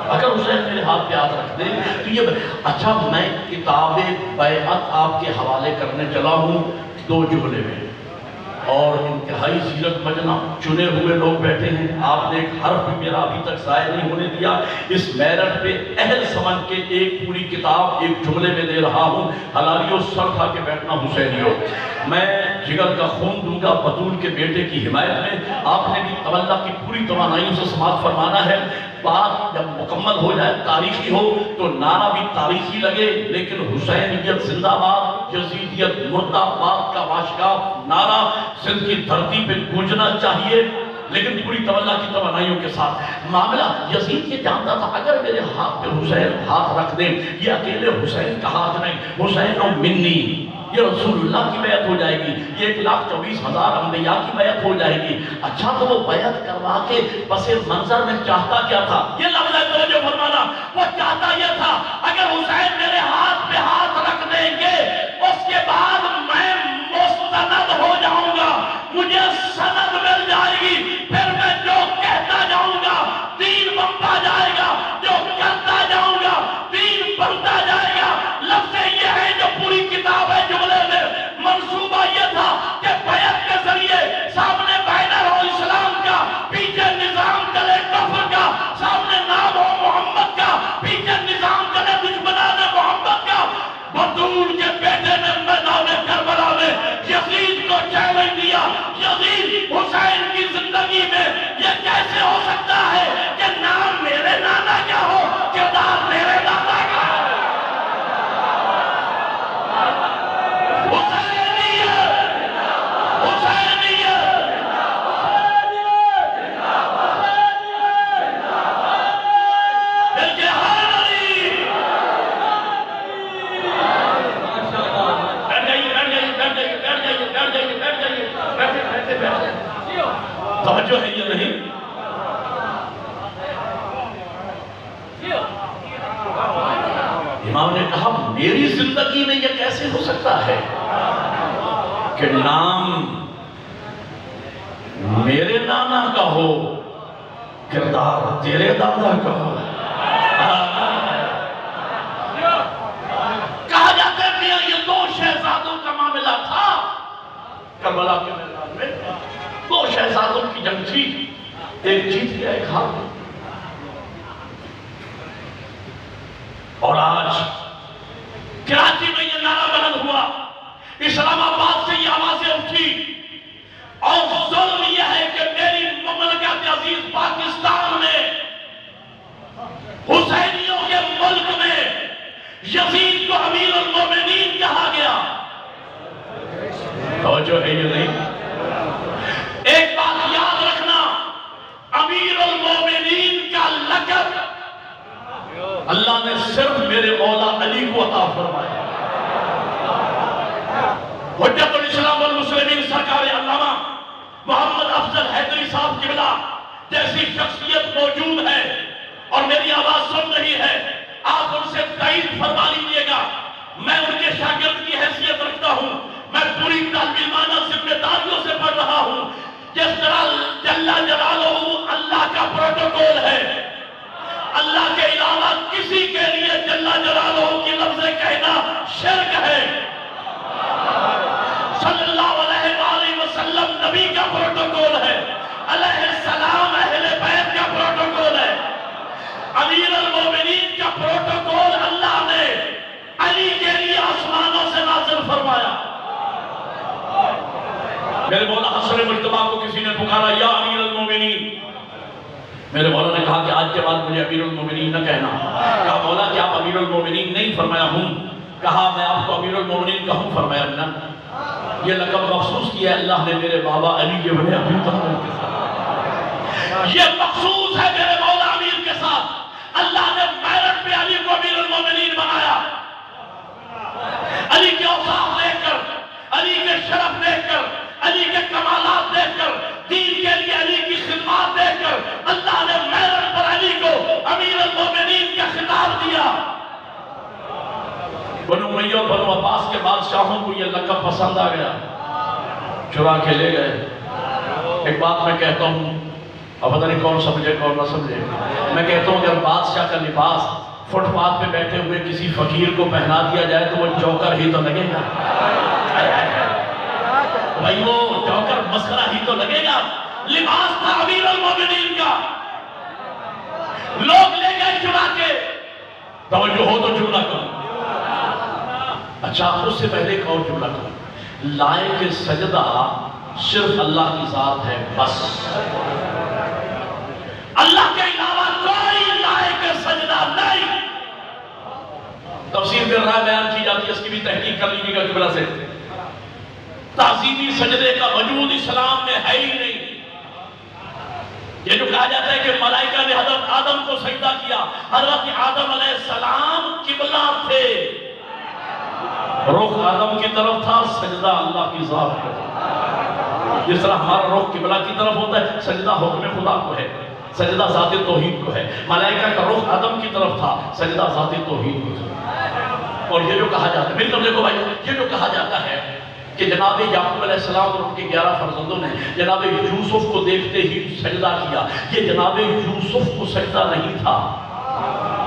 اگر حسین میرے ہاتھ پہ ہاتھ رکھ دے تو یہ. اچھا, میں کتاب بیعت آپ کے حوالے کرنے چلا ہوں 2 جملے میں, اور انتہائی سیرت مجنہ چنے ہوئے لوگ بیٹھے ہیں. آپ نے ایک حرف بھی میرا ابھی تک ضائع نہیں ہونے دیا. اس میرٹ پہ اہل سمجھ کے ایک پوری کتاب ایک جملے میں دے رہا ہوں. حلالیو سر کھا کے بیٹھنا حسینیو, میں جگر کا خون دوں گا بطول کے بیٹے کی حمایت میں. آپ نے بھی توجہ کی پوری توانائیوں سے سماعت فرمانا ہے. بات جب مکمل ہو جائے تاریخی ہو تو نعرہ بھی تاریخی لگے, لیکن حسینیت زندہ باد, یزیدیت مردہ باد کا واشگاف نعرہ سندھ کی دھرتی پہ گونجنا چاہیے, لیکن پوری توجہ کی توانائیوں کے ساتھ. معاملہ یزید یہ جانتا تھا اگر میرے ہاتھ پہ حسین ہاتھ رکھ دیں, یہ اکیلے حسین کا ہاتھ نہیں, حسین و منی, یہ رسول اللہ کی بیعت ہو جائے گی, یہ 1,24,000 انبیاء کی بیعت ہو جائے گی. اچھا, تو وہ بیعت کروا کے پس منظر میں چاہتا کیا تھا؟ یہ لفظ ہے توجہ فرمانا. وہ چاہتا یہ تھا اگر حسین میرے ہاتھ پہ ہاتھ رکھ دیں گے اس کے بعد میں مستند ہو جاؤں گا, مجھے سند مل جائے گی, پھر میں جو کہتا جاؤں گا دین بنتا جائے گا, جو کرتا جاؤں گا دین بنتا جائے گا. لفظ یہ ہے جو پوری کتاب ہے جملے میں. منصوبہ یہ تھا کہ بیعت کے ذریعے سامنے بینر ہو اسلام کا, پیچھے نظام چلے کفر کا, سامنے نام ہو محمد کا, پیچھے نظام چلے دشمنان محمد کا. بطول کے بیٹے نے میدان کربلا میں یزید کو چیلنج دیا, یزید حسین کی زندگی میں یہ کیسے ہو سکتا ہے کہ نام میرے نانا کا ہو, کردار میرے دادا کا ہو. حسینیت, حسینیت, امام نے کہا میری زندگی میں یہ کیسے ہو سکتا ہے کہ نام میرے نانا کا ہو، کردار تیرے دادا کا ہو۔ کہا جاتا ہے کہ یہ دو شہزادوں کا معاملہ تھا کربلا کے میدان میں، دو شہزادوں کی جنگ تھی، ایک جیت گیا ایک ہار گیا۔ اور آج کراچی میں یہ نعرہ بلند ہوا، اسلام آباد سے یہ آوازیں اٹھی، اور ظلم یہ ہے کہ میری مملکت عزیز پاکستان میں حسینیوں کے ملک میں یزید کو امیر المومنین کہا گیا۔ توجہ ہے یہ نہیں؟ ایک بات یاد رکھنا، امیر المومنین کا لقب اللہ نے صرف میرے مولا علی کو عطا فرمایا۔ حجت الاسلام والمسلمین سرکار علامہ محمد افضل حیدری صاحب قبلہ جیسی شخصیت موجود ہے اور میری آواز سن رہی ہے، آپ ان سے تائید فرما لیجیے گا، میں ان کے شاگرد کی حیثیت رکھتا ہوں، میں پوری تعلیمانہ ذمہ داریوں سے پڑھ رہا ہوں۔ جس طرح جل جلالہ اللہ کا پروٹوکول ہے، اللہ کے علاوہ کسی کے لیے جل جلالہ کی لفظ کہنا شرک ہے۔ صلی اللہ علیہ وآلہ وسلم نبی کا پروٹوکول ہے، علیہ السلام اہل بیت کا پروٹوکول ہے، امیر المومنین کا پروٹوکول اللہ نے علی کے لیے آسمانوں سے نازل فرمایا۔ میرے مولا حسن مجتبیٰ کو کسی نے پکارا یا امیر المومنین، میرے مولا نے کہا کہ آج کے بعد مجھے امیر المومنین نہ کہنا۔ کہا مولا کہ آپ امیر المومنین نہیں؟ فرمایا ہوں۔ کہا میں آپ کو امیر المومنین کہوں؟ فرمایا نہ، یہ لقب مخصوص کیا ہے اللہ نے میرے بابا علی ابن ابی طالب کے ساتھ، یہ مخصوص ہے میرے مولا امیر کے ساتھ۔ اللہ نے میرٹ پہ علی کو امیر المومنین بنایا، علی کے اوصاف دیکھ کر، علی کے شرف دیکھ کر، علی کے کمالات دیکھ کر، دین کے لیے علی کی خدمات دیکھ کر اللہ نے میرٹ پر علی کو امیر المومنین کا خطاب دیا۔ بنو امیہ اور بنو عباس کے بادشاہوں کو یہ لقب پسند آ گیا، چرا کے لے گئے۔ ایک بات میں کہتا ہوں، اب پتہ نہیں کون سمجھے کون نہ سمجھے، میں کہتا ہوں اگر بادشاہ کا لباس فٹ پاتھ پہ بیٹھے ہوئے کسی فقیر کو پہنا دیا جائے تو وہ جوکر ہی تو لگے گا، بھائی وہ جوکر مسخرہ ہی تو لگے گا۔ لباس تھا امیر المومنین کا، لوگ لے گئے چرا کے۔ توجہ ہو تو جملہ کرو، اچھا اس سے پہلے ایک اور جملہ کرو، لائق سجدہ صرف اللہ کی ذات ہے بس، اللہ کے علاوہ کوئی لائق سجدہ نہیں۔ تفسیر میں رائے بیان کی جاتی ہے، اس کی بھی تحقیق کر لیجیے گا قبلہ سے۔ تعظیمی سجدے کا وجود اسلام میں ہے ہی نہیں۔ یہ جو کہا جاتا ہے کہ ملائکہ نے حضرت آدم کو سجدہ کیا، حضرت آدم علیہ السلام قبلہ تھے، رخ آدم کی طرف تھا، سجدہ اللہ کی ذات کا تھا۔ جس طرح ہمارا رخ قبلہ کی طرف ہوتا ہے، سجدہ حکم خدا کو ہے، سجدہ ذات توحید کو ہے۔ ملائکہ کا رخ آدم کی طرف تھا، سجدہ ذات توحید کو تھا۔ اور یہ جو کہا جاتا ہے، میری طرف دیکھو بھائی، یہ جو کہا جاتا ہے کہ جناب یعقوب علیہ السلام اور ان کے 11 فرزندوں نے جناب یوسف کو دیکھتے ہی سجدہ کیا، یہ جناب یوسف کو سجدہ نہیں تھا،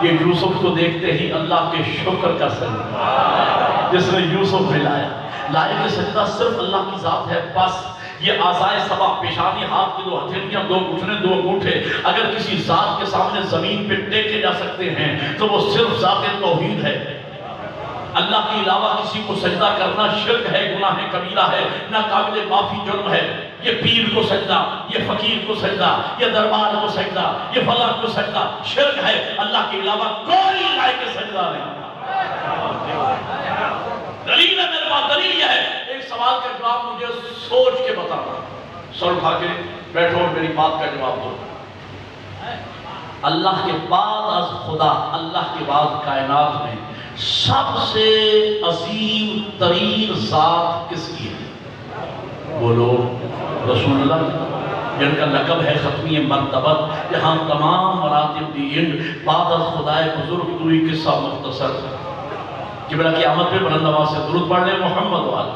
یہ یوسف کو دیکھتے ہی اللہ کے شکر کا سجدہ، جس نے یوسف ملایا۔ لائق سجدہ صرف اللہ کی ذات ہے بس۔ یہ اعضائے سبع، پیشانی، ہاتھ کی 2 ہتھیلیاں، 2 گھٹنے، 2 انگوٹھے، اگر کسی ذات کے سامنے زمین پہ ٹیکے جا سکتے ہیں تو وہ صرف ذات توحید ہے۔ اللہ کے علاوہ کسی کو سجدہ کرنا شرک ہے، گناہ کبیرہ ہے، نہ قابل معافی جرم ہے۔ یہ پیر کو سجدہ، یہ فقیر کو سجدہ، یہ دربار کو سجدہ، یہ فلاں کو سجدہ شرک ہے۔ اللہ کے علاوہ کوئی لائق سجدہ نہیں۔ دلیل ہے میرے پاس، دلیل یہ ہے۔ ایک سوال کا جواب مجھے سوچ کے بتانا، سر اٹھا کے بیٹھو اور میری بات کا جواب دو۔ اللہ کے بعد از خدا، اللہ کے بعد کائنات میں سب سے عظیم ترین ذات کس کی ہے؟ بولو رسول اللہ، جن کا لقب ہے ختمی مرتبت، جہاں تمام مراتب دی بعد از خدائے بزرگ دوئی قصہ مختصر کہ میرا قیامت پہ بلند آواز سے درود پڑھ لیں محمد والا.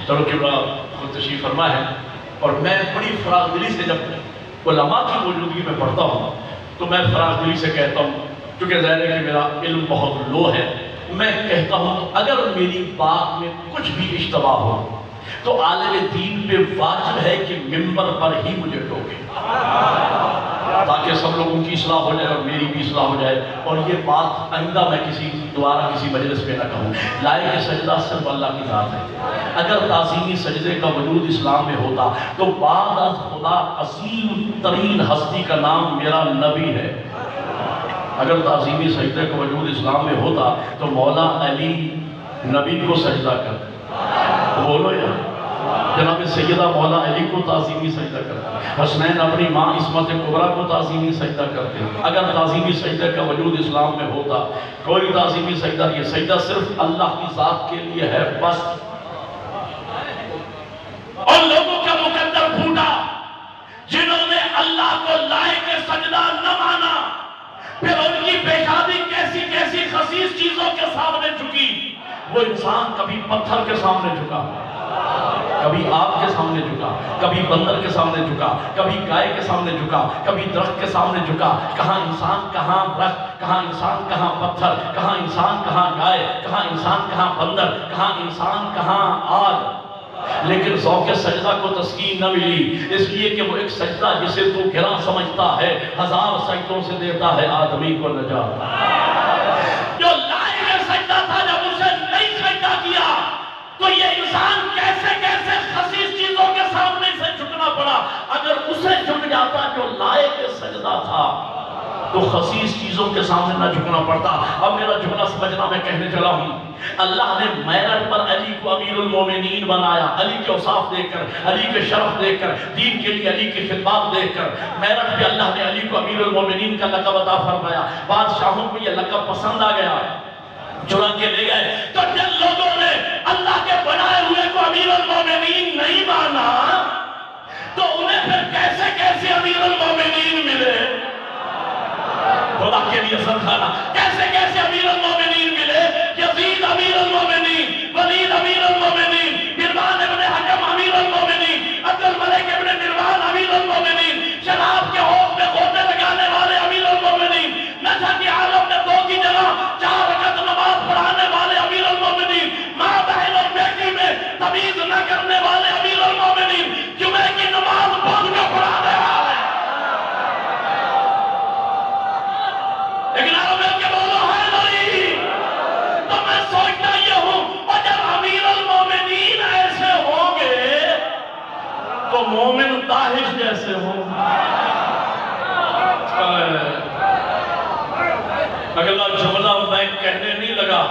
چلو قبلہ خود تشریف فرما ہے. اور میں بڑی فراغ دلی سے جب علماء کی موجودگی میں پڑھتا ہوں تو میں فراغ دلی سے کہتا ہوں، کیونکہ ظاہر ہے کہ میرا علم بہت لو ہے، میں کہتا ہوں اگر میری بات میں کچھ بھی اشتباہ ہو تو عالم دین پہ واجب ہے کہ منبر پر ہی مجھے ٹوکے، تاکہ سب لوگوں کی اصلاح ہو جائے اور میری بھی اصلاح ہو جائے. اور یہ بات آئندہ میں دوبارہ کسی مجلس میں نہ کہوں. لائق سجدہ صرف اللہ کی ذات ہے. اگر تعظیمی سجدے کا وجود اسلام میں ہوتا تو بعد از خدا عظیم ترین ہستی کا نام میرا نبی ہے. اگر تعظیمی سجدے کا وجود اسلام میں ہوتا تو مولا علی نبی کو سجدہ کرتے. بولو یار، جناب سیدہ مولا علی کو تعظیمی سجدہ کرتے، حسنین اپنی ماں عصمت کبریٰ کو تعظیمی سجدہ کرتے. اگر تعظیمی سجدہ کا وجود اسلام میں ہوتا، کوئی تعظیمی سجدہ نہیں، سجدہ صرف اللہ کی ذات کے لیے ہے بس. اور لوگوں کا مقدر پھوٹا جنہوں نے اللہ کو لائق سجدہ نہ مانا، پھر ان کی پیشانی کیسی کیسی خسیس چیزوں کے سامنے جھکی. وہ انسان کبھی پتھر کے سامنے جھکا، کبھی آپ کے سامنے جھکا، کبھی بندر کے سامنے جھکا، کبھی گائے کے سامنے جھکا، کبھی درخت کے سامنے جھکا. کہاں انسان کہاں درخت، کہاں انسان کہاں پتھر، کہاں انسان کہاں گائے، کہاں انسان کہاں بندر، کہاں انسان کہاں آگ. لیکن ذوق سجدہ کو تسکین نہ ملی، اس لیے کہ وہ ایک سجدہ جسے تو گراں سمجھتا ہے ہزار سجدوں سے دیتا ہے آدمی کو نجات. جو لائق سجدہ تھا جب اسے نہیں سجدہ کیا تو یہ انسان کیسے کیسے خسیس چیزوں کے سامنے سے جھکنا پڑا. اگر اسے جھک جاتا جو لائق سجدہ تھا تو خسیس چیزوں کے سامنے نہ جھکنا پڑتا. اب میرا جملہ سمجھنا میں کہنے چلا ہوں. اللہ نے معراج پر علی کو امیر المومنین بنایا، علی کے اوصاف دیکھ کر، علی کے شرف دیکھ کر، دین کے لیے علی کی خدمات دیکھ کر معراج پہ اللہ نے علی کو امیر المومنین کا لقب عطا فرمایا. بادشاہوں کو یہ لقب پسند آ گیا، چنا کے لے گئے. تو جن لوگوں نے اللہ کے بنائے ہوئے کو امیر المومنین نہیں مانا تو انہیں پھر کیسے کیسے امیر المومنین ملے؟ خدا کے لیے سرخانہ کیسے کیسے امیر المومنین ملے؟ یزید امیر المومنین، ولید امیر المومنین، مروان ابن حکم امیر المومنین، عبد الملک ابن مروان امیر المومنین، شراب کے حوض میں غوطے لگانے والے امیر المومنین، نشہ کی عالم میں 2 کی جگہ 4 رکعت نماز پڑھانے والے امیر المومنین، ماں بہن اور بیٹی میں تمیز نہ کرنے والے امیر المومنین، جمعہ کی نماز بند کے پڑھانے والے. لیکن آپ مل کے بولو حیدری. تو میں سوچتا یہ ہوں اور جب امیر المومنین ایسے ہوں گے تو مومن داہش جیسے ہوں. اگلا جملہ میں کہنے نہیں لگا،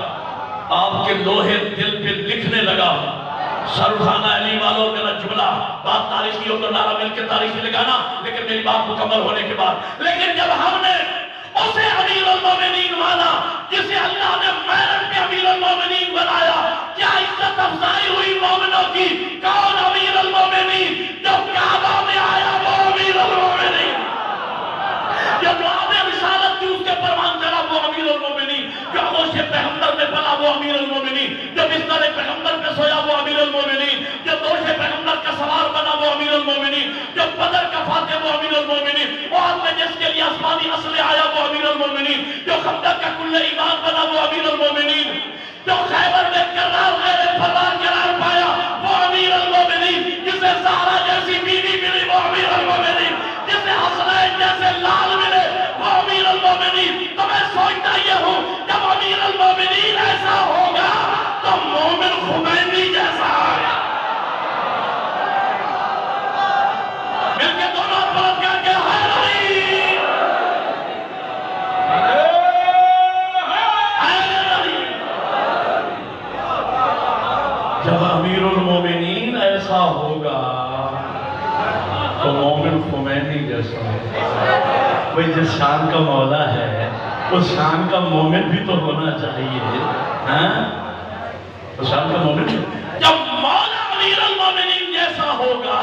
آپ کے لوہے دل پہ لکھنے لگا. شاہرخانہ علی والوں میرا جملہ بات تاریخی ہو تو نعرہ مل کے تاریخی لگانا، لیکن میری بات مکمل ہونے کے بعد. لیکن جب ہم نے اسے امیر المومنین مانا جسے اللہ نے معراج پہ امیر المومنین بنایا، کیا عزت افزائی ہوئی مومنوں کی؟ کون امیر المومنین؟ جو کعبہ میں آیا وہ امیر المومنین، جو دعا میں رسالت کی اس کے فرمان چلا وہ امیر المومنین، جو آغوش پیغمبر میں پلا وہ امیر المومنین، جو بستر پیغمبر پہ سویا وہ امیر المومنین، جو دوش پیغمبر کا سوار بنا وہ امیر المومنین، جو بدر کا فاتح وہ امیر المومنین، اور میں جس کے لیے آسمانی اسلحہ آیا وہ امیر المومنین، جو خندق کا کل ایمان بنا وہ امیر المومنین، جو خیبر میں کرار غیر فرار قرار پایا وہ امیر المومنین، جسے زہرا جیسی بیوی ملی وہ امیر المومنین، جسے حسنین جیسے لال ملے وہ امیر المومنین. تو میں سوچتا یہ ہوں جب امیر المومنین ایسا ہوگا تو مومن خمینی جیسا آیا. مل کے دونوں بات کر کے جب امیر المومنین ایسا ہوگا تو مومن خمینی جیسا ہوگا. بھئی جس شان کا مولا ہے اس شان کا مومن بھی تو ہونا چاہیے. اس شان کا مومن بھی. جب مولا امیر المومنین جیسا ہوگا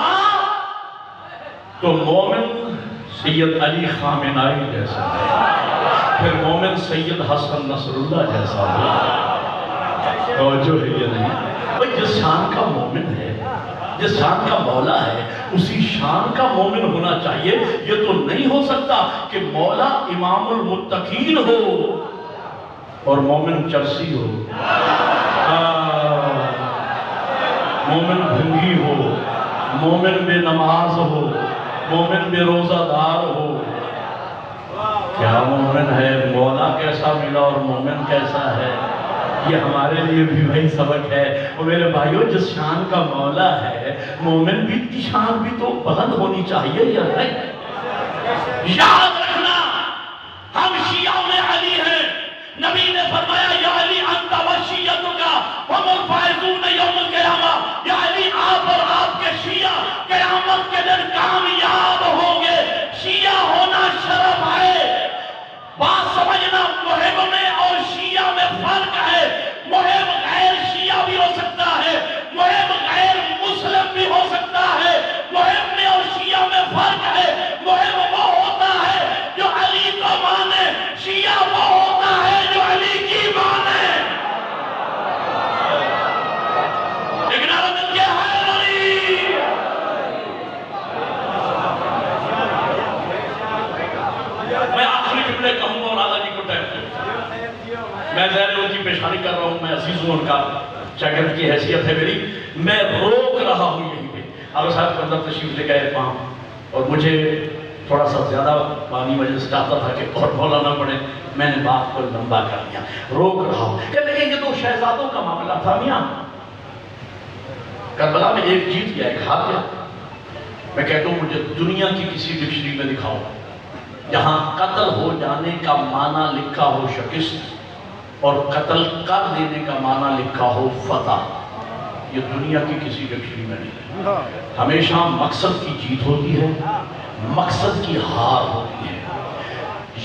تو مومن سید علی خامنائی جیسا ہے، پھر مومن سید حسن نصر اللہ جیسا ہے۔ توجہ ہے یہ نہیں؟ بھئی جس شان کا مومن ہے، جس شان کا مولا ہے، اسی شان کا مومن ہونا چاہیے۔ یہ تو نہیں ہو سکتا کہ مولا امام المتقین ہو اور مومن چرسی ہو، مومن بھنگی ہو، مومن بے نماز ہو، مومن بے روزہ دار ہو۔ کیا مومن ہے؟ مولا کیسا ملا اور مومن کیسا ہے؟ یہ ہمارے لیے بھی بھائی سبق ہے۔ اور میرے بھائیوں، جس شان کا مولا ہے، مومن بھی کی شان بھی تو بلند ہونی چاہیے یا نہیں؟ یاد رکھنا، ہم شیعہ میں علی ہیں۔ نبی نے فرمایا یا علی انت و شیعتک ہم الفائزون یوم القیامہ، یا علی آپ اور آپ کے شیعہ قیامت کے دن کامیاب ہوں گے۔ شیعہ ہونا شرف ہے۔ بات سمجھنا، محب میں اور شیعہ میں فرق ہے۔ محب غیر شیعہ بھی ہو سکتا ہے، محب غیر مسلم بھی ہو سکتا ہے۔ محب میں اور شیعہ میں فرق ہے۔ محب وہ ہوتا ہے جو علی کو مانے، شیعہ وہ ہوتا ہے جو علی کی مانے۔ اگنار مل کے ہے علی۔ میں آخری جملے کہوں گا اور آدھا جی کو ٹائم دوں۔ میں ظاہر ان کی پیشانی کر رہا ہوں، میں عزیز ہوں، ان کا شاگرد کی حیثیت ہے میری، میں روک رہا ہوں یہیں پہ۔ آپ صاحب اندر تشریف لے گئے وہاں، اور مجھے تھوڑا سا زیادہ پانی مجلس چاہتا تھا کہ اور بولا نہ پڑے، میں نے بات کو لمبا کر لیا، روک رہا ہوں۔ کہنے لگے یہ تو شہزادوں کا معاملہ تھا میاں، کربلا میں ایک جیت گیا، ایک ہار گیا۔ میں کہتا ہوں مجھے دنیا کی کسی ڈکشنری میں دکھاؤ جہاں قتل ہو جانے کا معنی لکھا ہو شکست اور قتل کر دینے کا معنی لکھا ہو فتح۔ یہ دنیا کی کسی ڈکشنری میں نہیں ہے۔ ہمیشہ مقصد کی جیت ہوتی ہے، مقصد کی ہار ہوتی ہے۔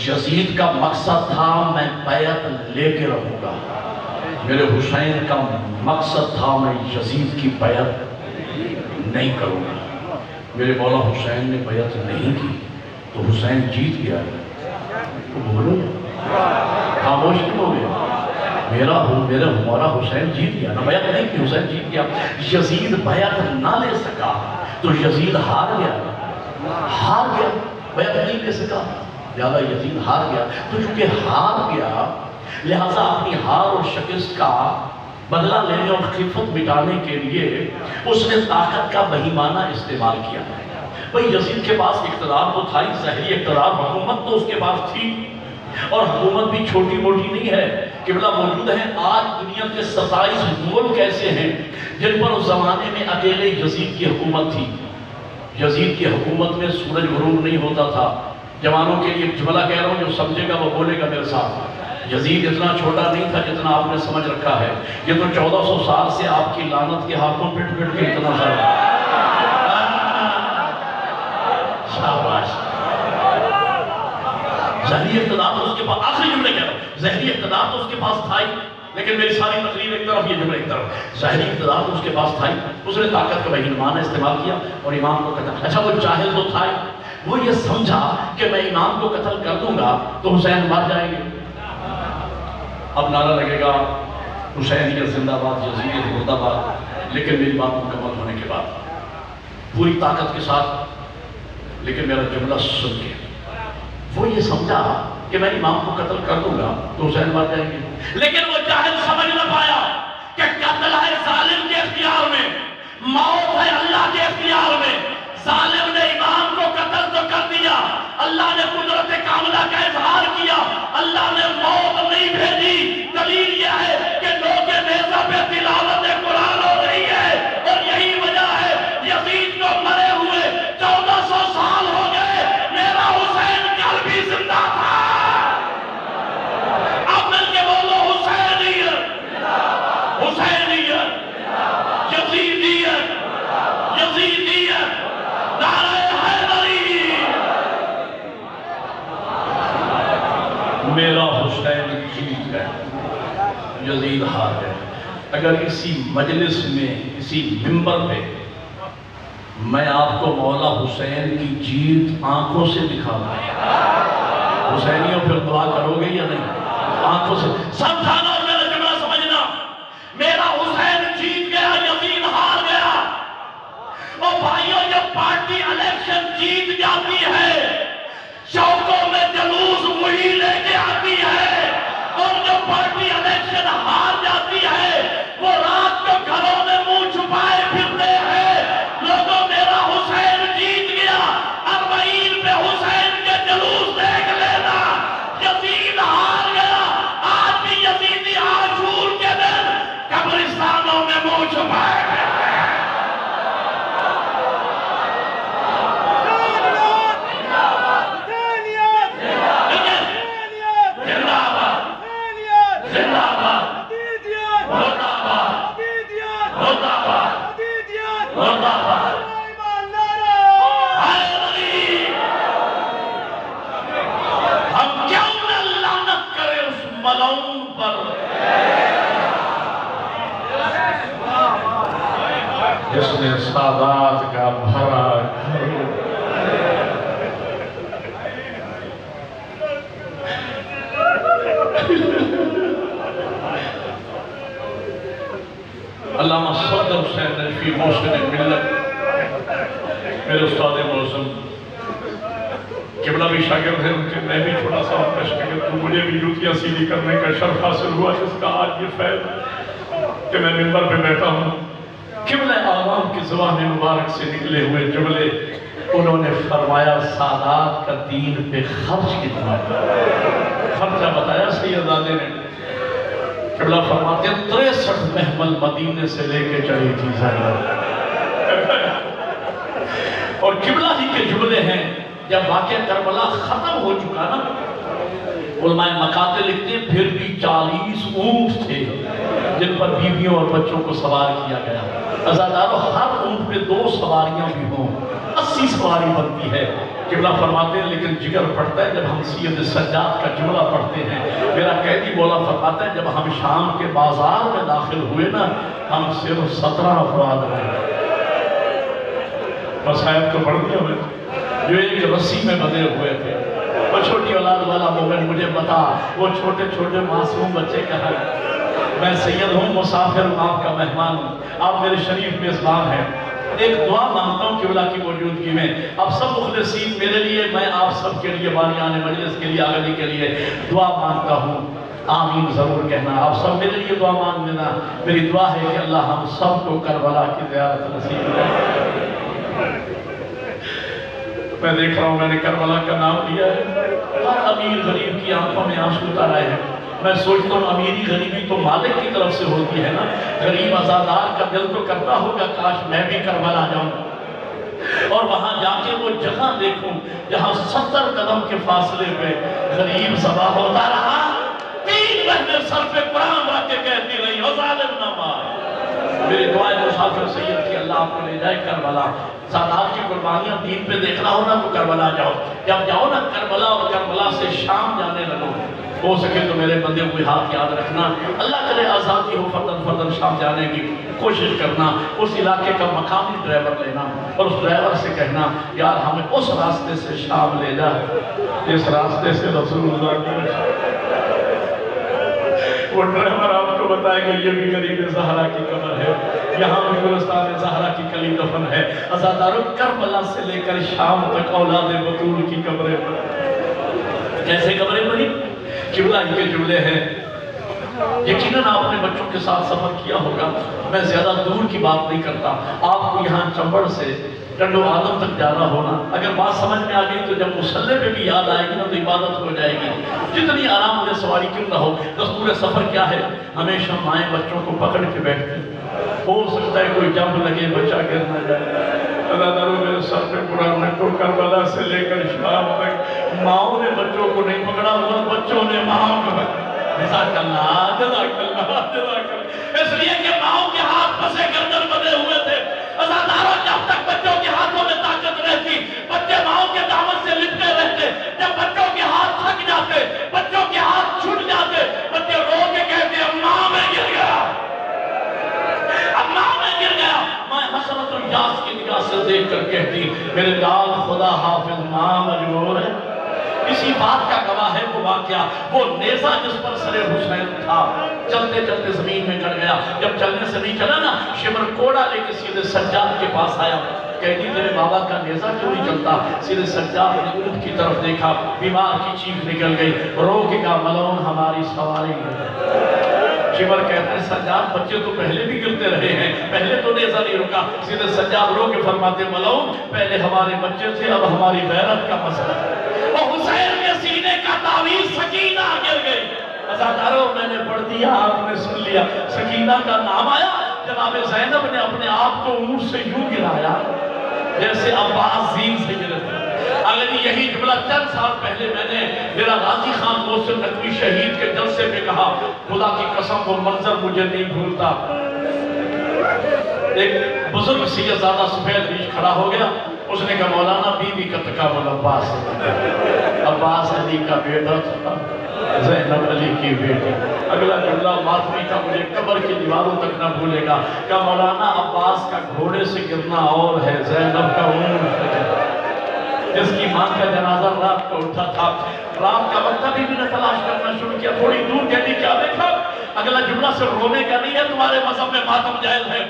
یزید کا مقصد تھا میں بیعت لے کے رہوں گا، میرے حسین کا مقصد تھا میں یزید کی بیعت نہیں کروں گا۔ میرے مولا حسین نے بیعت نہیں کی تو حسین جیت گیا ہے۔ تو بولو خاموش کیوں ہو گیا؟ ہمارا حسین جیت گیا نا، بیعت نہیں کی، حسین جیت گیا۔ یزید بیعت نہ لے سکا تو یزید ہار گیا، بیعت نہیں لے سکا لہذا یزید ہار گیا۔ تو چونکہ ہار گیا لہذا اپنی ہار اور شکست کا بدلہ لینے اور خفت مٹانے کے لیے اس نے طاقت کا بہیمانہ استعمال کیا۔ بھئی یزید کے پاس اقتدار تو تھا ہی، ظاہری اقتدار، حکومت تو اس کے پاس تھی، اور حکومت بھی چھوٹی موٹی نہیں ہے۔ قبلہ موجود ہیں، آج دنیا کے 27 ملک ایسے ہیں جن پر اس زمانے میں اکیلے یزید کی حکومت تھی۔ یزید کی حکومت میں سورج غروب نہیں ہوتا تھا۔ جوانوں کے لیے جملہ کہہ رہا ہوں، جو سمجھے گا وہ بولے گا میرے ساتھ۔ یزید اتنا چھوٹا نہیں تھا جتنا آپ نے سمجھ رکھا ہے۔ یہ تو 1400 سال سے آپ کی لعنت کے ہاتھوں پٹ پٹ کے اتنا سارا۔ شاباش۔ ظاہری اقتدار تو اس کے پاس، آخری جملے کہہ رہا ہوں، ظاہری اقتدار تو اس کے پاس تھا ہی، لیکن میری ساری تقریر ایک طرف، یہ جملہ ایک طرف۔ ظاہری اقتدار تو اس کے پاس تھا ہی، اس نے طاقت کا بہیمانہ استعمال کیا اور امام کو قتل۔ اچھا وہ جاہل تو تھا ہی، وہ یہ سمجھا کہ میں امام کو قتل کر دوں گا تو حسین مر جائیں گے۔ اب نعرہ لگے گا حسینیت زندہ باد، یزیدیت مردہ باد، لیکن میری بات مکمل ہونے کے بعد پوری طاقت کے ساتھ، لیکن میرا جملہ سن کے وہ یہ سمجھا کہ میں امام کو قتل کر دوں گا تو حسین مر جائیں گے، لیکن وہ جاہل سمجھ نہ پایا کہ قتل ہے ظالم کے اختیار میں، موت ہے اللہ کے اختیار میں۔ ظالم نے امام کو قتل تو کر دیا، اللہ نے قدرت کاملہ کا اظہار کیا، اللہ نے موت نہیں بھیجی۔ دلیل یہ ہے کہ لوگ نیزہ پہ تلاوت قرآن ہو رہی ہے، اور یہی وجہ ہے یزید کو مرے ہوئے 1400 سال ہو گئے، میرا حسین کل بھی زندہ تھا۔ اب مل کے بولو حسینیت، حسینیت، یزیدیت، یزیدیت، نعرہ حیدری۔ میرا حسین جیت گئے، یزید ہار گئے۔ اگر اسی مجلس میں، اسی منبر پہ میں آپ کو مولا حسین کی جیت آنکھوں سے دکھاؤں گا۔ حسینیوں پھر دعا کرو گے یا نہیں؟ آنکھوں سے سمجھانا اور میرا جملہ سمجھنا، میرا حسین جیت گیا، یزید ہار گیا۔ اور بھائیوں، جب پارٹی الیکشن جیت جاتی ہے چوکوں میں جلوس وہی لے کے آتی ہے، اور جو پارٹی الیکشن ہار جاتی ہے وہ رات کو گھروں میں منہ چھپائے پھرتے ہیں۔ لوگوں، میرا حسین جیت گیا، اربعین پہ حسین کے جلوس دیکھ لینا۔ یزید ہار گیا، آج بھی یزیدی عاشور کے دن قبرستانوں میں منہ چھپائے پھرتے ہیں۔ جس نے سادات کا بھرا گھر، علامہ صدر حسین نجفی محسن ملت میرے استاد موسم قبلہ بھی شاگرد ہیں ان کے، میں بھی چھوٹا سا ان کا شاگرد ہوں، مجھے بھی جوتیاں سیدھی کرنے کا شرف حاصل ہوا، جس کا آج یہ فیض کہ میں منبر پہ بیٹھا ہوں۔ قبلہ اعظم کی زبان مبارک سے نکلے ہوئے جملے، انہوں نے فرمایا سادات کا دین پہ خرچ کتنا، خرچہ بتایا سیدزادے نے۔ قبلہ فرماتے ہیں 63 محمل مدینے سے لے کے چلی تھی زینب، اور قبلہ ہی کے جملے ہیں۔ جب واقعہ کربلا ختم ہو چکا نا، علماء مقاطع لکھتے ہیں پھر بھی 40 اونٹ تھے جن پر بیویوں اور بچوں کو سوار کیا گیا۔ عزادارو، ہر اونٹ پہ 2 سواریاں بھی ہوں، 80 سواری بنتی ہے۔ قبلہ فرماتے ہیں لیکن جگر پڑتا ہے جب ہم سید سجاد کا جملہ پڑھتے ہیں۔ میرا قیدی مولا فرماتا ہے جب ہم شام کے بازار میں داخل ہوئے نا، ہم صرف 17 افراد رہے۔ مسائب تو بڑھ دیا ہوئے جو ایک رسی میں بندھے ہوئے تھے۔ وہ چھوٹی اولاد والا مومن مجھے بتا، وہ چھوٹے چھوٹے معصوم بچے کہاں ہیں؟ میں سید ہوں، مسافر ہوں، آپ کا مہمان ہوں، آپ میرے شریف میزبان ہیں۔ ایک دعا مانگتا ہوں قبلہ کی موجودگی میں، آپ سب مخلصین میرے لیے، میں آپ سب کے لیے، بانیان مجلس کے لیے، آگلی کے لیے دعا مانگتا ہوں۔ آمین ضرور کہنا، آپ سب میرے لیے دعا مانگ لینا۔ میری دعا ہے کہ اللہ ہم سب کو کربلا کی زیارت نصیب کرے۔ میں دیکھ رہا ہوں میں نے کربلا کا نام لیا ہے، ہر امیر غریب کی آنکھوں میں آنسو اتار آئے ہیں۔ میں سوچتا ہوں امیری غریبی تو مالک کی طرف سے ہوتی ہے نا، غریب عزادار کا دل تو کرتا ہوگا کاش میں بھی کربلا جاؤں اور وہاں جا کے وہ جگہ دیکھوں جہاں 70 قدم کے فاصلے پہ غریب ذبح ہوتا رہا، 3 مہینے سر پہ قرآن رکھ کے کہتی رہی او ظالم نہ مار۔ میری دعائیں مسافر سید کی اللہ آپ کو لے جائے کربلا۔ سادات کی قربانیاں دین پہ دیکھنا ہو نا تو کربلا جاؤ، جب جاؤ نا کربلا اور کربلا سے شام جانے لگو، ہو سکے تو میرے بندے کوئی ہاتھ یاد رکھنا، اللہ کرے آزادی ہو فردن فردن شام جانے کی کوشش کرنا، اس علاقے کا مقامی ڈرائیور لینا اور اس ڈرائیور سے کہنا یار ہمیں اس راستے سے شام لے جا، اس راستے سے رسول اللہ کی۔ وہ ڈرائیور آپ کو بتائے گا یہ بھی غریب زہرا کی قبر ہے، یہاں بھی گلستان زہرا کی کلی دفن ہے۔ عزادارو، کربلا سے لے کر شام تک اولاد بطول کی قبریں پر کیسے قبریں پڑی؟ قبلہ ہی کے جملے ہیں۔ یقیناً آپ نے بچوں کے ساتھ سفر کیا ہوگا، میں زیادہ دور کی بات نہیں کرتا، آپ کو یہاں چمبڑ سے ٹنڈو آدم تک جانا ہونا، اگر بات سمجھ میں آ گئی تو جب مسلح پہ بھی یاد آئے گی نا تو عبادت ہو جائے گی، جتنی آرام دہ سواری کیوں نہ ہو۔ دستور سفر کیا ہے؟ ہمیشہ مائیں بچوں کو پکڑ کے بیٹھتی، ہو سکتا ہے کوئی جمپ لگے بچہ گر نہ جائے۔ عزادارو، میرے سر پہ قرآن رکھو، کربلا سے لے کر شام تک ماؤں نے بچوں کو نہیں پکڑا ہوا، بچوں نے ماؤں کو پکڑا۔ جزاک اللہ، جزاک اللہ، جزاک اللہ۔ اس لیے کہ ماؤں کے ہاتھ پسے گردن بندھے ہوئے تھے۔ عزادارو، جب تک بچوں کے ہاتھوں میں طاقت رہتی، بچے ماؤں کے دامن سے لپٹے رہتے، جب بچوں کے ہاتھ تھک جاتے، بچوں کے ہاتھ چھوٹ جاتے، بچے رو کے کہتے اماں میں گر گیا، اماں میں گر گیا۔ میں حسرت الیاس کی نگاہ سے دیکھ کر کہتی میرے لال خدا حافظ ماں مجبور ہے۔ اسی بات کا گواہ ہے وہ واقعہ، وہ نیزہ جس پر سر حسین تھا چلتے چلتے زمین میں گڑ گیا، جب چلنے سے نہیں چلا نا شمر کوڑا لے کے سیدھے سجاد کے پاس آیا، کہتی تیرے بابا کا نیزہ کیوں نہیں چلتا؟ سیدھے سجاد نے اونٹ کی طرف دیکھا، بیمار کی چیخ نکل گئی، رو کے کہا ملعون ہماری سواری ہے۔ شمر کہتے ہیں سجاد بچے تو پہلے بھی گرتے رہے ہیں، پہلے تو نیزہ نہیں رکا۔ سیدھے سجاد رو کے فرماتے ملعون پہلے ہمارے بچے تھے اب ہماری غیرت کا مسئلہ ہے۔ وہ حسین کے سینے کا تعویذ سکینہ گر گئی۔ عزاداروں میں نے پڑھ دیا آپ نے سن لیا، سکینہ کا نام آیا، جناب زینب نے اپنے آپ کو اونٹ سے یوں گرایا جیسے عباس زین سے گرتا۔ اگر یہی جملہ چند سال پہلے میں نے میرا غازی خان محسن نقوی شہید کے جلسے میں کہا، خدا کی قسم وہ منظر مجھے نہیں بھولتا۔ ایک بزرگ سیدزادہ سفید ریش کھڑا ہو گیا، اس نے کہا مولانا بی بی کا تقابل عباس ہے، عباس علی کا بیٹا تھا، زینب علی کی بیٹی۔ اگلا جملہ ماتمی کا مجھے قبر کی دیواروں تک نہ بھولے گا، کہا مولانا عباس کا گھوڑے سے گرنا اور ہے، زینب کا اونٹ ہے۔ جس کی ماں کا جنازہ رات کو اٹھا تھا، رات کا وقت بھی نے تلاش کرنا شروع کیا، تھوڑی دور کہتی کیا دیکھا؟ اگلا جملہ صرف رونے کا نہیں ہے، تمہارے مذہب میں ماتم جائز ہے۔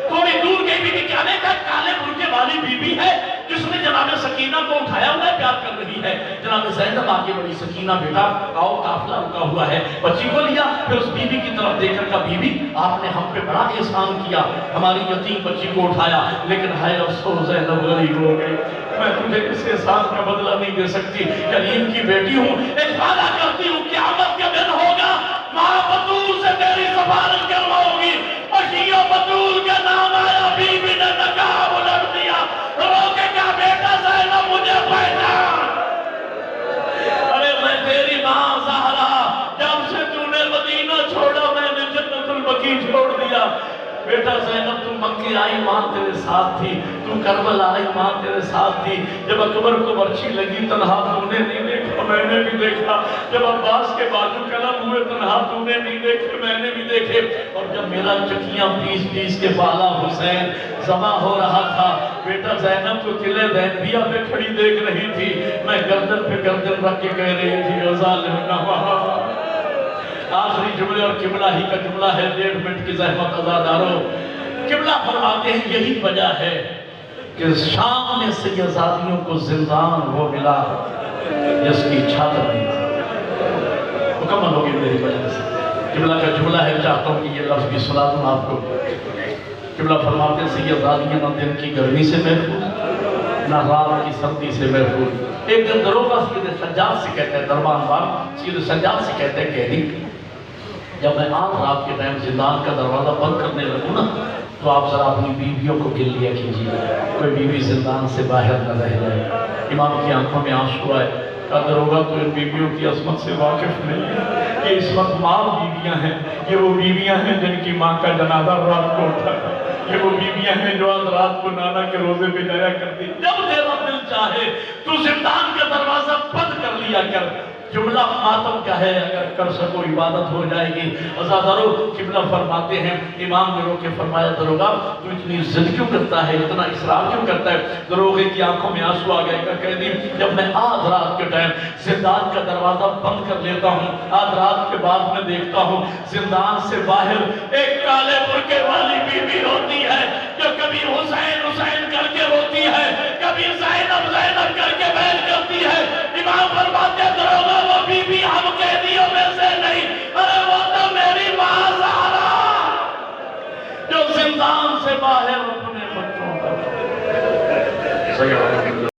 تھوڑی دور گئی بھی کیا دیکھا؟ کالے برقعے والی بی بی ہے جس نے جناب سکینہ کو اٹھایا ہوا ہے، پیار کر رہی ہے۔ جناب زینب آگے بڑی، سکینہ بیٹا آؤ قافلہ رکا ہوا ہے، بچی کو لیا، پھر اس بی بی کی طرف دیکھ کر کہا بی بی آپ نے ہم پہ بڑا احسان کیا، ہماری یتیم بچی کو اٹھایا، لیکن ہائے افسوس زینب غریب ہو گئی، میں تجھے اس احسان کا بدلہ نہیں دے سکتی، کریم کی بیٹی ہوں، ایک وعدہ کرتی ہوں قیامت کے دن ہوگا ماں بطول سے تیری سفارت کرواؤں گی۔ اشیاء بطول کا نام آیا، بی بی نے نقاب الٹ دیا، رو کے کہا بیٹا زینب مجھے پہچان، ارے میں تیری ماں زہرا، جب سے تو نے مدینہ چھوڑا میں نے جنت البقیع چھوڑ دیا۔ بیٹا زینب تو مکے آئی ماں تیرے ساتھ تھی، تو کربلا آئی ماں تیرے ساتھ تھی، جب اکبر کو برچھی لگی تنہا تو نے نہیں دیکھا میں نے بھی دیکھا، جب عباس کے بازو قلم ہوئے تنہا تو نے نہیں دیکھے میں نے بھی دیکھے، اور جب میرا چکیاں پیس پیس کے بالا حسین ذبح ہو رہا تھا، بیٹا زینب تو قلعہ زینبیہ پہ کھڑی دیکھ رہی تھی، میں گردن پہ گردن رکھ کے کہہ رہی تھی ظالم نہ وہاں۔ آخری جملے اور قبلہ ہی کا جملہ ہے، 1.5 منٹ کی زحمت عزاداروں۔ قبلہ فرماتے ہیں یہی وجہ ہے کہ شام میں سیدزادیوں کو زندان وہ ملا جس کی چھت نہیں تھی، مکمل ہوگی میری وجہ سے۔ قبلہ کا جملہ ہے، چاہتا ہوں کہ یہ لفظ بھی سنا دوں آپ کو۔ قبلہ فرماتے ہیں سیدزادیاں نہ دن کی گرمی سے محفوظ نہ رات کی سردی سے محفوظ۔ ایک دن دروغہ سید سجاد سے کہتے ہیں، دربان بار سید سجاد سے کہتے ہیں قیدی جب میں آج رات کے ٹائم زندان کا دروازہ بند کرنے لگوں نا تو آپ ذرا اپنی بیویوں کو گن لیا کیجیے، کوئی بیوی زندان سے باہر نہ رہ جائے۔ امام کی آنکھوں میں آنسو آئے، کہا دروغہ تو ان بیویوں کی عظمت سے واقف نہیں ہے، یہ اس وقت ماں بیویاں ہیں، یہ وہ بیویاں ہیں جن کی ماں کا جنازہ رات کو اٹھا تھا، یہ وہ بیویاں ہیں جو آج رات کو نانا کے روزے پہ جایا کرتی، جب تیرا دل چاہے تو زندان کا دروازہ بند کر لیا کر۔ جملہ ماتم کا ہے، اگر کر سکو عبادت ہو جائے گی۔ عزادارو قبلہ فرماتے ہیں، امام نے رو کے فرمایا دروغہ تو اتنی ضد کیوں کرتا ہے، اتنا اصرار کیوں کرتا ہے؟ دروغے کی آنکھوں میں آنسو آ گئے، کہ کہہ دی جب میں آدھ رات کے ٹائم زندان کا دروازہ بند کر لیتا ہوں، آدھ رات کے بعد میں دیکھتا ہوں زندان سے باہر ایک کالے برقعے والی بیوی ہوتی ہے جو کبھی حسین حسین کر کے روتی ہے، کبھی زینب زینب کر کے بیل کرتی ہے۔ امام فرماتے ہیں دروغہ وہ بی بی ہم قیدیوں میں سے نہیں، ارے وہ تو میری ماں زہرا جو زندان سے باہر اپنے بچوں کا